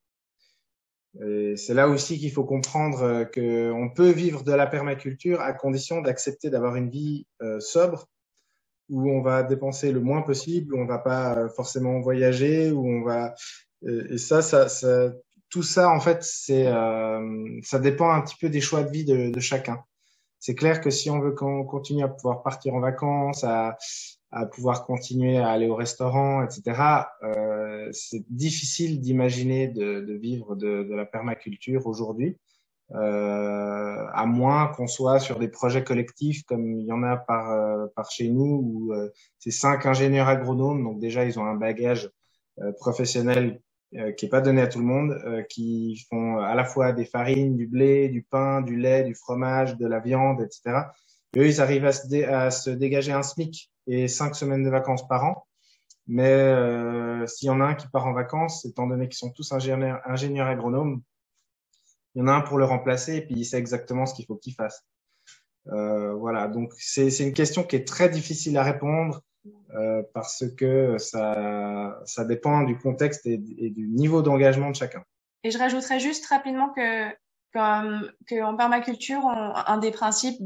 Et c'est là aussi qu'il faut comprendre qu'on peut vivre de la permaculture à condition d'accepter d'avoir une vie sobre, où on va dépenser le moins possible, où on va pas forcément voyager, où on va et tout ça en fait ça dépend un petit peu des choix de vie de chacun. C'est clair que si on veut qu'on continue à pouvoir partir en vacances, à pouvoir continuer à aller au restaurant, etc. C'est difficile d'imaginer de vivre de la permaculture aujourd'hui, à moins qu'on soit sur des projets collectifs comme il y en a par chez nous, où c'est 5 ingénieurs agronomes, donc déjà ils ont un bagage professionnel qui est pas donné à tout le monde, qui font à la fois des farines, du blé, du pain, du lait, du fromage, de la viande, etc. Et eux, ils arrivent à se dégager un SMIC et 5 semaines de vacances par an. Mais s'il y en a un qui part en vacances, étant donné qu'ils sont tous ingénieurs agronomes, il y en a un pour le remplacer et puis il sait exactement ce qu'il faut qu'il fasse. Voilà, donc c'est une question qui est très difficile à répondre. parce que ça dépend du contexte et du niveau d'engagement de chacun. Et je rajouterais juste rapidement qu'en permaculture, un des principes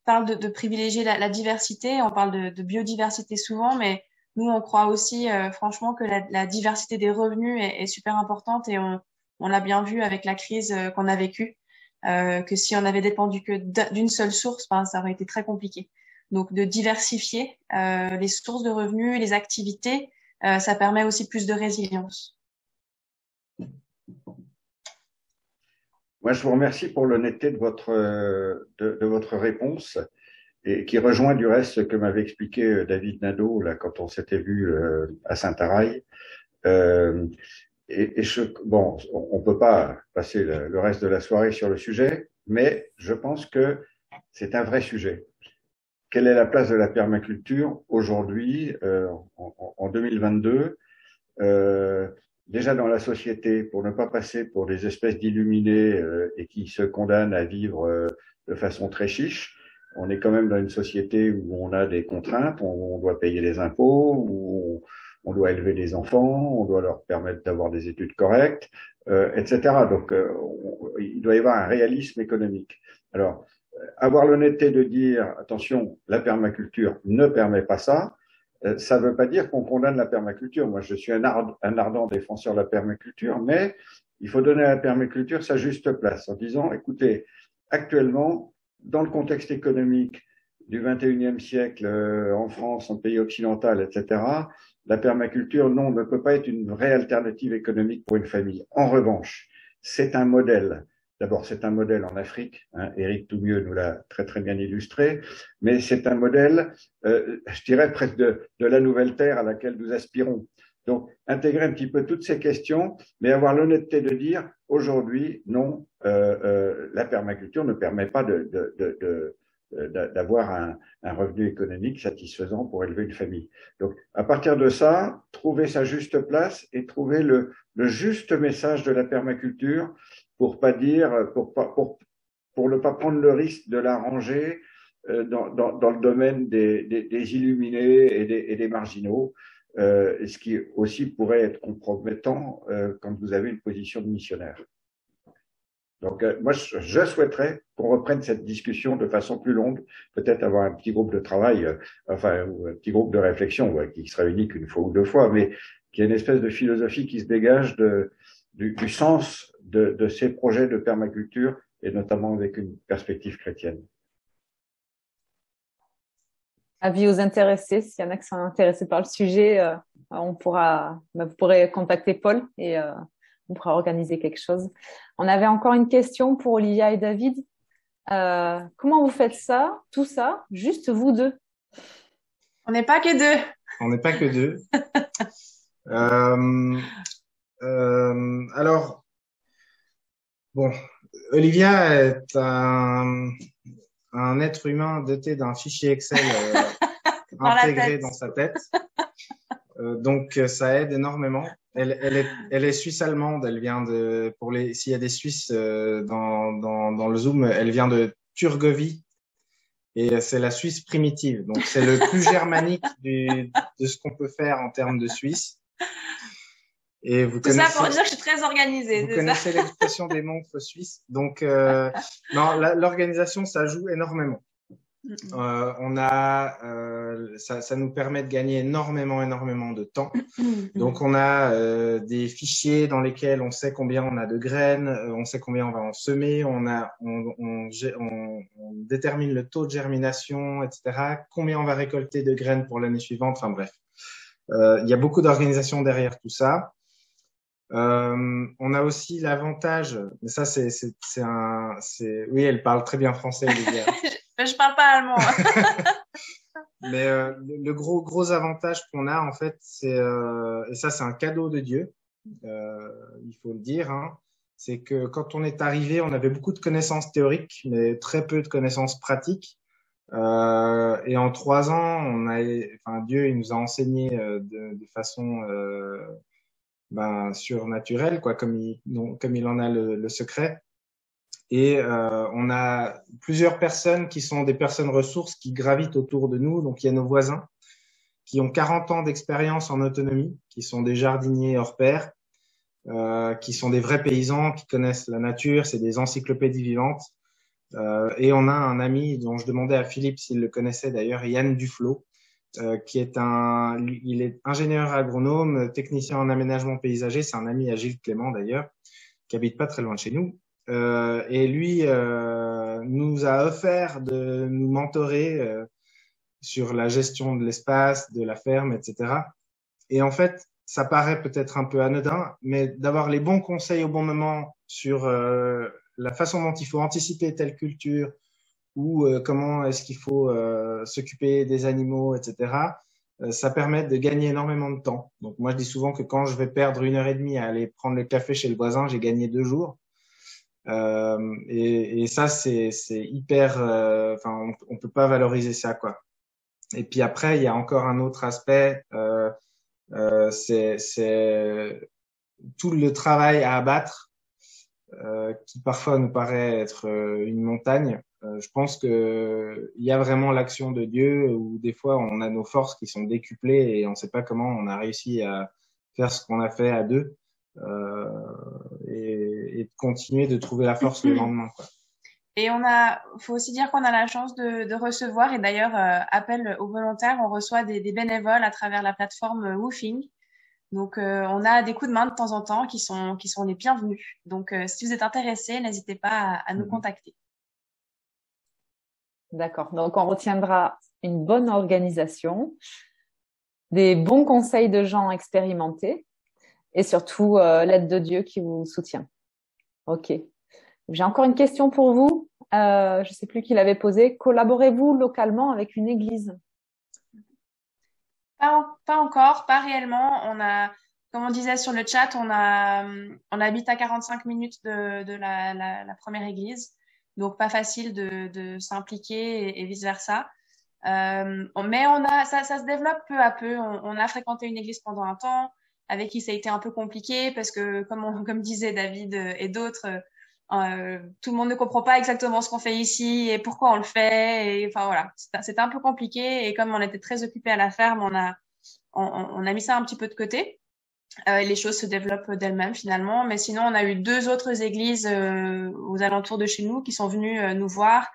parle de privilégier la diversité. On parle de biodiversité souvent, mais nous, on croit aussi, franchement, que la diversité des revenus est super importante, et on l'a bien vu avec la crise qu'on a vécue, que si on avait dépendu que d'une seule source, ben, ça aurait été très compliqué. Donc, de diversifier les sources de revenus, les activités, ça permet aussi plus de résilience. Moi, je vous remercie pour l'honnêteté de votre réponse, et qui rejoint du reste ce que m'avait expliqué David Nadeau là quand on s'était vu à Saint-Araï. Bon, on peut pas passer le reste de la soirée sur le sujet, mais je pense que c'est un vrai sujet. Quelle est la place de la permaculture aujourd'hui, en 2022, déjà dans la société, pour ne pas passer pour des espèces d'illuminés et qui se condamnent à vivre de façon très chiche. On est quand même dans une société où on a des contraintes, on doit payer les impôts, où on doit élever des enfants, on doit leur permettre d'avoir des études correctes, etc. Donc, il doit y avoir un réalisme économique. Alors, avoir l'honnêteté de dire, attention, la permaculture ne permet pas ça, ça ne veut pas dire qu'on condamne la permaculture. Moi, je suis un ardent défenseur de la permaculture, mais il faut donner à la permaculture sa juste place en disant, écoutez, actuellement, dans le contexte économique du 21e siècle, en France, en pays occidental, etc., la permaculture, non, ne peut pas être une vraie alternative économique pour une famille. En revanche, c'est un modèle. D'abord, c'est un modèle en Afrique, hein, Éric Toumieux nous l'a très très bien illustré, mais c'est un modèle, je dirais presque de la nouvelle terre à laquelle nous aspirons. Donc, intégrer un petit peu toutes ces questions, mais avoir l'honnêteté de dire, aujourd'hui, non, la permaculture ne permet pas d'avoir un revenu économique satisfaisant pour élever une famille. Donc, à partir de ça, trouver sa juste place et trouver le juste message de la permaculture, pour pas dire, pour ne pas prendre le risque de la ranger dans le domaine des illuminés et des marginaux, ce qui aussi pourrait être compromettant quand vous avez une position de missionnaire. Donc, moi, je souhaiterais qu'on reprenne cette discussion de façon plus longue, peut-être avoir un petit groupe de travail, enfin, ou un petit groupe de réflexion, qui se réunit qu'une fois ou deux fois, mais qu'il y ait une espèce de philosophie qui se dégage du sens de ces projets de permaculture, et notamment avec une perspective chrétienne. Avis aux intéressés, s'il y en a qui sont intéressés par le sujet, vous pourrez contacter Paul et on pourra organiser quelque chose. On avait encore une question pour Olivia et David. Comment vous faites ça, tout ça, juste vous deux? On n'est pas que deux. On n'est pas que deux. Alors, bon, Olivia est un être humain doté d'un fichier Excel intégré dans sa tête. Donc, ça aide énormément. Elle est suisse-allemande. Elle vient s'il y a des Suisses dans le Zoom, elle vient de Turgovie. Et c'est la Suisse primitive. Donc, c'est le plus germanique de ce qu'on peut faire en termes de Suisse. Et vous Tout ça pour dire que je suis très organisée. Vous connaissez l'expression des montres suisses. Donc, non, l'organisation, ça joue énormément. Ça nous permet de gagner énormément de temps. Donc, on a des fichiers dans lesquels on sait combien on a de graines, on sait combien on va en semer, on détermine le taux de germination, etc., combien on va récolter de graines pour l'année suivante. Enfin bref, il y a beaucoup d'organisation derrière tout ça. On a aussi l'avantage, mais ça oui, elle parle très bien français, Olivia. Je parle pas allemand. Mais le gros avantage qu'on a en fait, et ça c'est un cadeau de Dieu, il faut le dire, hein, c'est que quand on est arrivé, on avait beaucoup de connaissances théoriques, mais très peu de connaissances pratiques. Et en 3 ans, Dieu il nous a enseigné de façon surnaturelle, quoi, comme il en a le secret. Et on a plusieurs personnes qui sont des personnes ressources qui gravitent autour de nous. Donc, il y a nos voisins qui ont 40 ans d'expérience en autonomie, qui sont des jardiniers hors pair, qui sont des vrais paysans, qui connaissent la nature, c'est des encyclopédies vivantes. Et on a un ami dont je demandais à Philippe s'il le connaissait d'ailleurs, Yann Duflo, qui est il est ingénieur agronome, technicien en aménagement paysager, c'est un ami à Gilles Clément d'ailleurs, qui habite pas très loin de chez nous. Et lui nous a offert de nous mentorer sur la gestion de l'espace, de la ferme, etc. Et en fait, ça paraît peut-être un peu anodin, mais d'avoir les bons conseils au bon moment sur la façon dont il faut anticiper telle culture ou comment est-ce qu'il faut s'occuper des animaux, etc. Ça permet de gagner énormément de temps. Donc moi, je dis souvent que quand je vais perdre 1 heure et demie à aller prendre le café chez le voisin, j'ai gagné 2 jours. Et ça, c'est hyper. Enfin, on peut pas valoriser ça, quoi. Et puis après, il y a encore un autre aspect. C'est tout le travail à abattre, qui parfois nous paraît être une montagne. Je pense que il y a vraiment l'action de Dieu où des fois on a nos forces qui sont décuplées et on ne sait pas comment on a réussi à faire ce qu'on a fait à deux, et de continuer de trouver la force le lendemain, quoi. Et faut aussi dire qu'on a la chance de recevoir, et d'ailleurs, appel aux volontaires, on reçoit des bénévoles à travers la plateforme Woofing. Donc, on a des coups de main de temps en temps qui sont les bienvenus. Donc, si vous êtes intéressés, n'hésitez pas à nous contacter. D'accord. Donc, on retiendra une bonne organisation, des bons conseils de gens expérimentés et surtout l'aide de Dieu qui vous soutient. Ok. J'ai encore une question pour vous. Je ne sais plus qui l'avait posée. Collaborez-vous localement avec une église? Pas encore, pas réellement. Comme on disait sur le chat, on habite à 45 minutes de la première église. Donc, pas facile de s'impliquer et vice-versa. Mais ça se développe peu à peu. On a fréquenté une église pendant un temps, avec qui ça a été un peu compliqué parce que, comme disait David et d'autres, tout le monde ne comprend pas exactement ce qu'on fait ici et pourquoi on le fait. Et enfin voilà, c'était un peu compliqué. Et comme on était très occupés à la ferme, on a mis ça un petit peu de côté. Les choses se développent d'elles-mêmes finalement. Mais sinon, on a eu 2 autres églises aux alentours de chez nous qui sont venues nous voir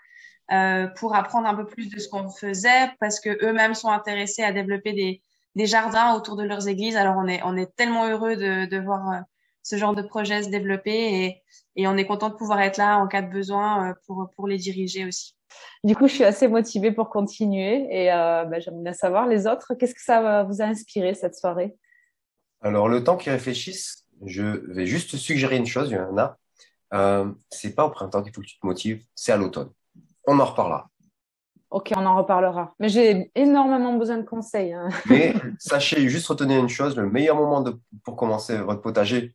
pour apprendre un peu plus de ce qu'on faisait parce que eux-mêmes sont intéressés à développer des jardins autour de leurs églises. Alors on est tellement heureux de voir ce genre de projet se développer et on est content de pouvoir être là en cas de besoin pour les diriger aussi. Du coup, je suis assez motivée pour continuer et j'aimerais bien savoir les autres. Qu'est-ce que ça vous a inspiré cette soirée? Alors, le temps qu'ils réfléchissent, je vais juste te suggérer une chose, Johanna. C'est pas au printemps qu'il faut que tu te motives, c'est à l'automne. On en reparlera. Ok, on en reparlera. Mais j'ai énormément besoin de conseils, hein. Mais sachez, juste retenir une chose, le meilleur moment pour commencer votre potager,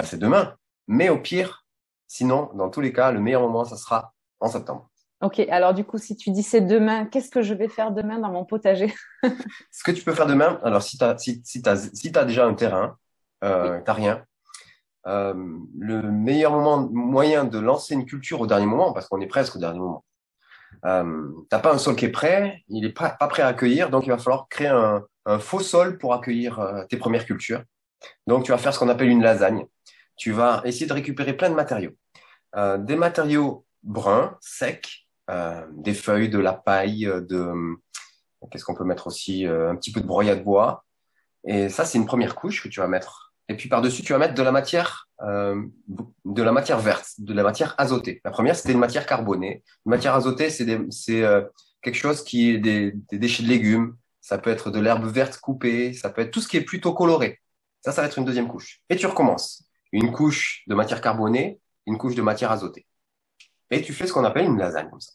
c'est demain. Mais au pire, sinon, dans tous les cas, le meilleur moment, ça sera en septembre. Ok, alors du coup, si tu dis c'est demain, qu'est-ce que je vais faire demain dans mon potager? Ce que tu peux faire demain, alors si t'as déjà un terrain, Oui. t'as rien, le meilleur moyen de lancer une culture au dernier moment, parce qu'on est presque au dernier moment. T'as pas un sol qui est prêt, il est pas prêt à accueillir, donc il va falloir créer un faux sol pour accueillir tes premières cultures. Donc tu vas faire ce qu'on appelle une lasagne. Tu vas essayer de récupérer plein de matériaux, des matériaux bruns, secs, des feuilles, de la paille, qu'est-ce qu'on peut mettre aussi, un petit peu de broyat de bois. Et ça, c'est une première couche que tu vas mettre. Et puis par-dessus, tu vas mettre de la matière verte, de la matière azotée. La première, c'était une matière carbonée. Une matière azotée, c'est quelque chose qui est des déchets de légumes. Ça peut être de l'herbe verte coupée. Ça peut être tout ce qui est plutôt coloré. Ça va être une deuxième couche. Et tu recommences. Une couche de matière carbonée, une couche de matière azotée. Et tu fais ce qu'on appelle une lasagne comme ça.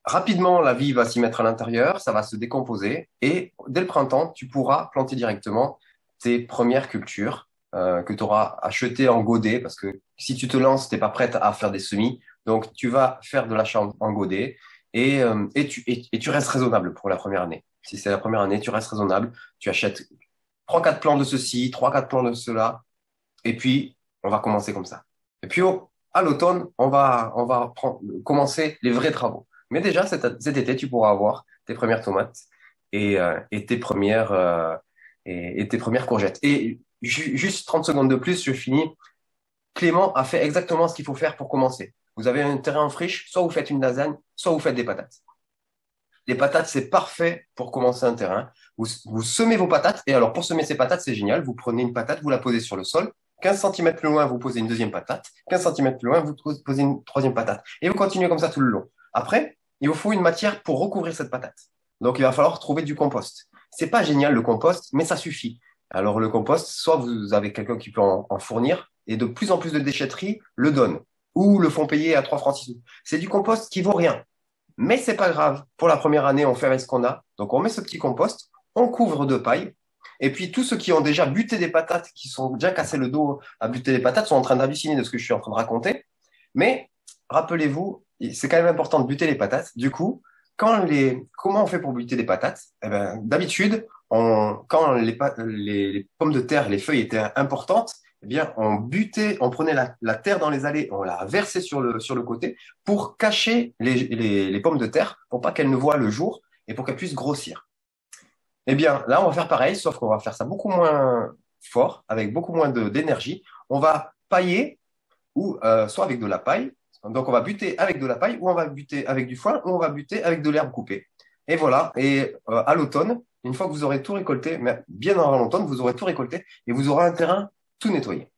Rapidement, la vie va s'y mettre à l'intérieur, ça va se décomposer et dès le printemps, tu pourras planter directement tes premières cultures que tu auras achetées en godet parce que si tu te lances, tu n'es pas prête à faire des semis. Donc, tu vas faire de l'achat en godet et tu restes raisonnable pour la première année. Si c'est la première année, tu restes raisonnable. Tu achètes 3-4 plants de ceci, 3-4 plants de cela et puis on va commencer comme ça. Et puis à l'automne, on va commencer les vrais travaux. Mais déjà, cet été, tu pourras avoir tes premières tomates et tes et tes premières courgettes. Et juste 30 secondes de plus, je finis. Clément a fait exactement ce qu'il faut faire pour commencer. Vous avez un terrain en friche, soit vous faites une lasagne, soit vous faites des patates. Les patates, c'est parfait pour commencer un terrain. Vous semez vos patates. Et alors, pour semer ces patates, c'est génial. Vous prenez une patate, vous la posez sur le sol. 15 cm plus loin, vous posez une deuxième patate. 15 cm plus loin, vous posez une troisième patate. Et vous continuez comme ça tout le long. Après, il vous faut une matière pour recouvrir cette patate. Donc, il va falloir trouver du compost. C'est pas génial le compost, mais ça suffit. Alors, le compost, soit vous avez quelqu'un qui peut en fournir, et de plus en plus de déchetteries le donnent, ou le font payer à 3 francs 6 sous. C'est du compost qui vaut rien. Mais c'est pas grave. Pour la première année, on fait avec ce qu'on a. Donc, on met ce petit compost, on couvre de paille. Et puis, tous ceux qui ont déjà buté des patates, qui sont déjà cassés le dos à buter des patates, sont en train d'halluciner de ce que je suis en train de raconter. Mais, rappelez-vous, c'est quand même important de buter les patates. Du coup, comment on fait pour buter des patates? Eh ben, d'habitude, quand les pommes de terre, les feuilles étaient importantes, eh bien, on prenait la terre dans les allées, on la versait sur le côté pour cacher les pommes de terre, pour pas qu'elles ne voient le jour et pour qu'elles puissent grossir. Eh bien, là, on va faire pareil, sauf qu'on va faire ça beaucoup moins fort, avec beaucoup moins d'énergie. On va pailler, ou soit avec de la paille, donc on va buter avec de la paille, ou on va buter avec du foin, ou on va buter avec de l'herbe coupée. Et voilà, et à l'automne, une fois que vous aurez tout récolté, mais bien avant l'automne, vous aurez tout récolté, et vous aurez un terrain tout nettoyé.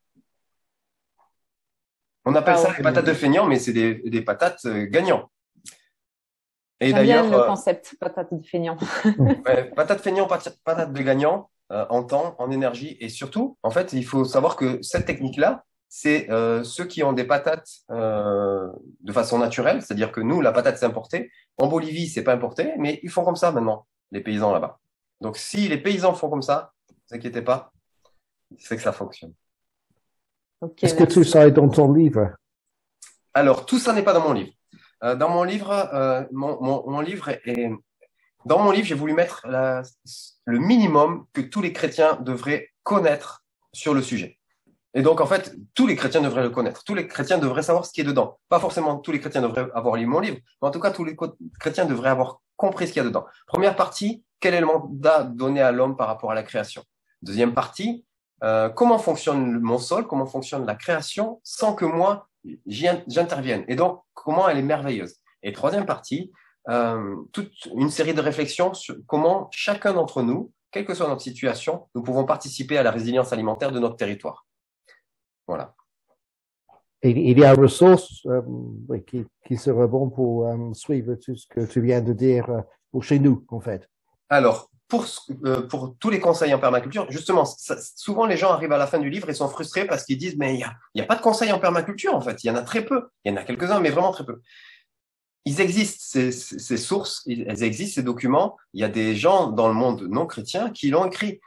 On appelle ça les patates de feignant, mais c'est des patates gagnants. Et d'ailleurs, le concept patate de feignant. Ouais, patate feignant, patate de gagnant, en temps, en énergie, et surtout, en fait, il faut savoir que cette technique-là, c'est ceux qui ont des patates de façon naturelle, c'est-à-dire que nous, la patate, c'est importé. En Bolivie, c'est pas importé, mais ils font comme ça maintenant, les paysans là-bas. Donc, si les paysans font comme ça, ne vous inquiétez pas, c'est que ça fonctionne. Okay, est-ce que tout ça est dans ton livre? Alors, tout ça n'est pas dans mon livre. Dans mon livre, mon livre est... Dans mon livre, j'ai voulu mettre le minimum que tous les chrétiens devraient connaître sur le sujet. Et donc, en fait, tous les chrétiens devraient le connaître. Tous les chrétiens devraient savoir ce qui est dedans. Pas forcément tous les chrétiens devraient avoir lu mon livre, mais en tout cas, tous les chrétiens devraient avoir compris ce qu'il y a dedans. Première partie, quel est le mandat donné à l'homme par rapport à la création? Deuxième partie, comment fonctionne mon sol, comment fonctionne la création sans que moi, j'intervienne. Et donc, comment elle est merveilleuse. Et troisième partie, toute une série de réflexions sur comment chacun d'entre nous, quelle que soit notre situation, nous pouvons participer à la résilience alimentaire de notre territoire. Voilà. Il y a une ressource qui serait bon pour suivre tout ce que tu viens de dire pour chez nous, en fait. Alors, pour tous les conseils en permaculture, justement, souvent les gens arrivent à la fin du livre et sont frustrés parce qu'ils disent mais il y a pas de conseils en permaculture en fait, il y en a très peu, il y en a quelques-uns mais vraiment très peu. Ils existent ces sources, elles existent ces documents. Il y a des gens dans le monde non chrétien qui l'ont écrit.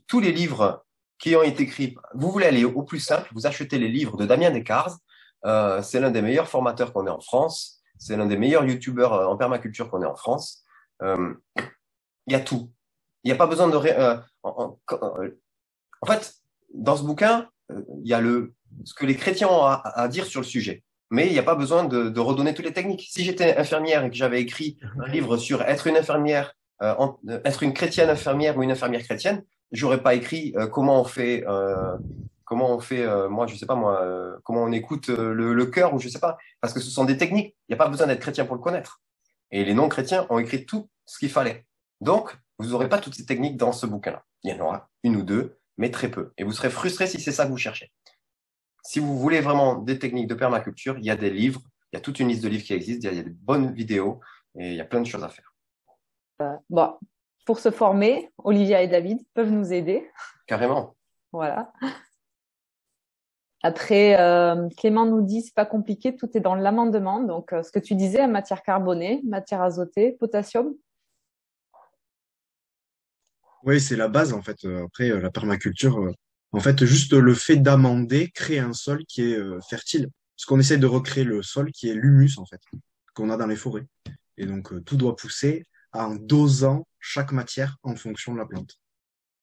Tous les livres qui ont été écrits, vous voulez aller au plus simple, vous achetez les livres de Damien Descartes. C'est l'un des meilleurs formateurs qu'on ait en France. C'est l'un des meilleurs youtubeurs en permaculture qu'on ait en France. Il y a tout. Il n'y a pas besoin de... en fait, dans ce bouquin, il y a ce que les chrétiens ont à dire sur le sujet. Mais il n'y a pas besoin de redonner toutes les techniques. Si j'étais infirmière et que j'avais écrit un livre sur être une infirmière, être une chrétienne infirmière ou une infirmière chrétienne, j'aurais pas écrit comment on fait, moi je sais pas moi, comment on écoute le cœur ou je sais pas, parce que ce sont des techniques. Il n'y a pas besoin d'être chrétien pour le connaître. Et les non-chrétiens ont écrit tout ce qu'il fallait. Donc, vous n'aurez pas toutes ces techniques dans ce bouquin-là. Il y en aura une ou deux, mais très peu. Et vous serez frustré si c'est ça que vous cherchez. Si vous voulez vraiment des techniques de permaculture, il y a des livres, il y a toute une liste de livres qui existent, il y a des bonnes vidéos et il y a plein de choses à faire. Bon, pour se former, Olivia et David peuvent nous aider. Carrément. Voilà. Après, Clément nous dit c'est pas compliqué, tout est dans l'amendement. Donc, ce que tu disais, matière carbonée, matière azotée, potassium. Oui, c'est la base en fait. Après, la permaculture, en fait, juste le fait d'amender crée un sol qui est fertile. Parce qu'on essaie de recréer le sol qui est l'humus en fait, qu'on a dans les forêts. Et donc, tout doit pousser en dosant chaque matière en fonction de la plante.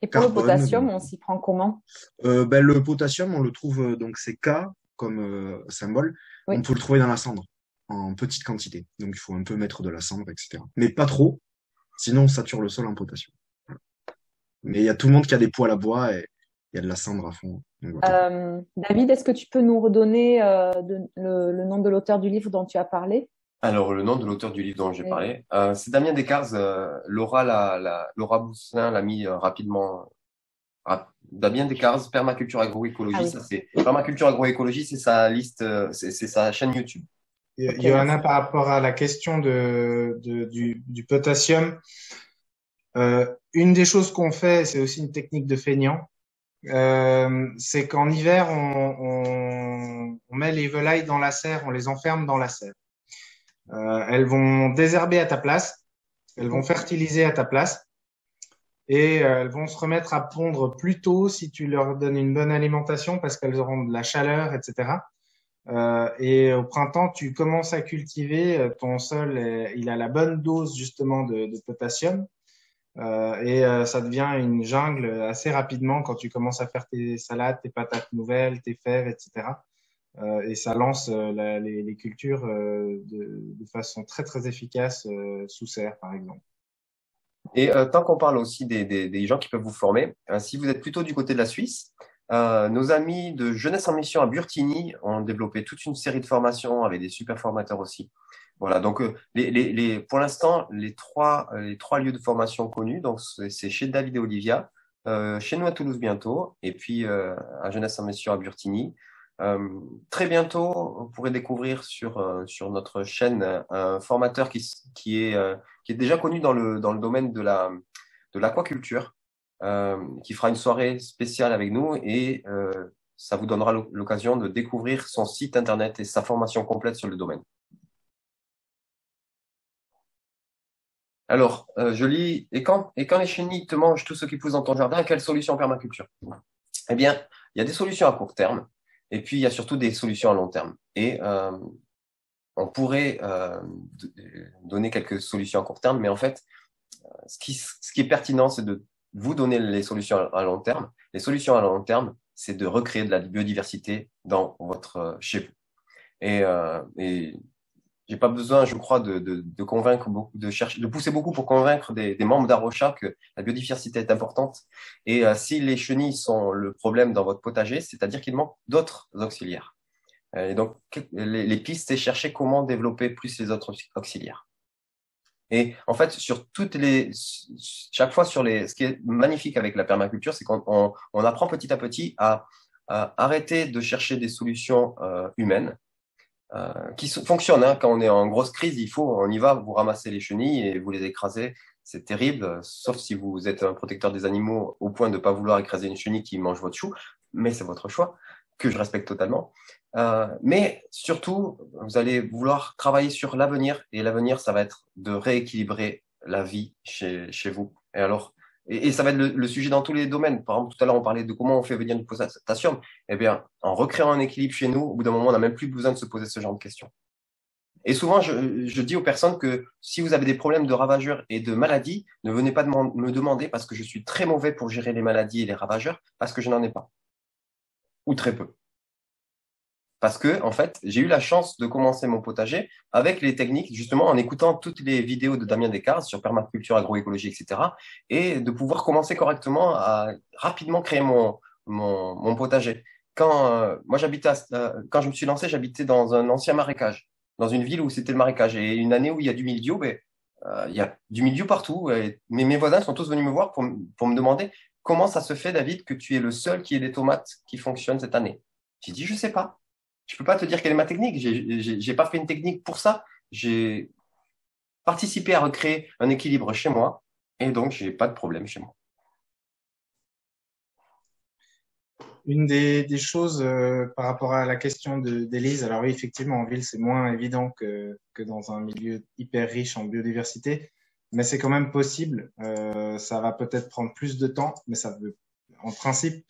Et pour le potassium, on s'y prend comment? Le potassium, on le trouve, donc c'est K comme symbole. Oui. On peut le trouver dans la cendre en petite quantité. Donc, il faut un peu mettre de la cendre, etc. Mais pas trop. Sinon, on sature le sol en potassium. Voilà. Mais il y a tout le monde qui a des poêles à bois et il y a de la cendre à fond. Donc, voilà. David, est-ce que tu peux nous redonner le nom de l'auteur du livre dont tu as parlé? Alors, le nom de l'auteur du livre dont j'ai Oui. parlé, c'est Damien Descartes. Laura Bousselin l'a mis rapidement. Damien Descartes, permaculture agroécologie. Ah oui. Ça, c'est permaculture agroécologie, c'est sa liste, c'est sa chaîne YouTube. Ok, Johanna, merci. par rapport à la question du potassium, une des choses qu'on fait, c'est aussi une technique de feignant, c'est qu'en hiver, on met les volailles dans la serre, on les enferme dans la serre. Elles vont désherber à ta place, elles vont fertiliser à ta place et elles vont se remettre à pondre plus tôt si tu leur donnes une bonne alimentation parce qu'elles auront de la chaleur, etc. Et au printemps, tu commences à cultiver, ton sol, il a la bonne dose justement de potassium ça devient une jungle assez rapidement quand tu commences à faire tes salades, tes patates nouvelles, tes fèves, etc. Et ça lance les cultures de façon très très efficace sous serre, par exemple. Et tant qu'on parle aussi des gens qui peuvent vous former, si vous êtes plutôt du côté de la Suisse, nos amis de Jeunesse en Mission à Burtigny ont développé toute une série de formations avec des super formateurs aussi. Voilà, donc pour l'instant, les trois lieux de formation connus, donc c'est chez David et Olivia, chez nous à Toulouse bientôt, et puis à Jeunesse en Mission à Burtigny. Très bientôt, vous pourrez découvrir sur notre chaîne un formateur qui est déjà connu dans le domaine de l'aquaculture, qui fera une soirée spéciale avec nous et ça vous donnera l'occasion de découvrir son site internet et sa formation complète sur le domaine. Alors, je lis, et quand les chenilles te mangent tout ce qui pousse dans ton jardin, quelle solution permaculture? Eh bien, il y a des solutions à court terme, et puis il y a surtout des solutions à long terme. Et on pourrait donner quelques solutions à court terme, mais en fait, ce qui est pertinent, c'est de vous donner les solutions à long terme. Les solutions à long terme, c'est de recréer de la biodiversité dans chez vous. Et j'ai pas besoin, je crois, de convaincre beaucoup, de pousser beaucoup pour convaincre des membres d'Arocha que la biodiversité est importante. Et si les chenilles sont le problème dans votre potager, c'est-à-dire qu'il manque d'autres auxiliaires. Et donc, les pistes, c'est chercher comment développer plus les autres auxiliaires. Et en fait, chaque fois ce qui est magnifique avec la permaculture, c'est qu'on apprend petit à petit à arrêter de chercher des solutions humaines qui fonctionnent. Hein. Quand on est en grosse crise, on y va, vous ramassez les chenilles et vous les écrasez. C'est terrible, sauf si vous êtes un protecteur des animaux au point de ne pas vouloir écraser une chenille qui mange votre chou, mais c'est votre choix, que je respecte totalement. Mais surtout, vous allez vouloir travailler sur l'avenir, et l'avenir, ça va être de rééquilibrer la vie chez vous. Et alors, et ça va être le sujet dans tous les domaines. Par exemple, tout à l'heure, on parlait de comment on fait venir du potassium. Eh bien, en recréant un équilibre chez nous, au bout d'un moment, on n'a même plus besoin de se poser ce genre de questions. Et souvent, je dis aux personnes que si vous avez des problèmes de ravageurs et de maladies, ne venez pas me demander parce que je suis très mauvais pour gérer les maladies et les ravageurs, parce que je n'en ai pas. Ou très peu. Parce que, en fait, j'ai eu la chance de commencer mon potager avec les techniques, justement, en écoutant toutes les vidéos de Damien Descartes sur permaculture, agroécologie, etc. Et de pouvoir commencer correctement à rapidement créer mon potager. Moi, quand je me suis lancé, j'habitais dans un ancien marécage, dans une ville où c'était le marécage. Et une année où il y a du mildiou, il y a du mildiou partout. Mais mes voisins sont tous venus me voir pour me demander comment ça se fait, David, que tu es le seul qui ait des tomates qui fonctionnent cette année. J'ai dit, je sais pas. Je peux pas te dire quelle est ma technique. J'ai pas fait une technique pour ça. J'ai participé à recréer un équilibre chez moi et donc j'ai pas de problème chez moi. Une des choses par rapport à la question d'Élise, alors oui, effectivement, en ville, c'est moins évident que dans un milieu hyper riche en biodiversité, mais c'est quand même possible. Ça va peut-être prendre plus de temps, mais en principe,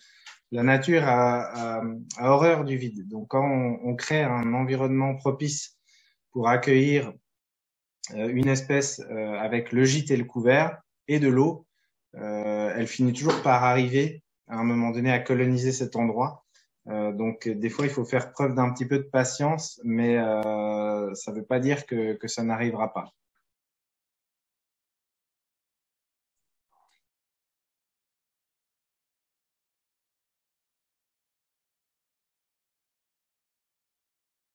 la nature a horreur du vide. Donc, quand on crée un environnement propice pour accueillir une espèce avec le gîte et le couvert et de l'eau, elle finit toujours par arriver à un moment donné à coloniser cet endroit. Donc, des fois, il faut faire preuve d'un petit peu de patience, mais ça ne veut pas dire que ça n'arrivera pas.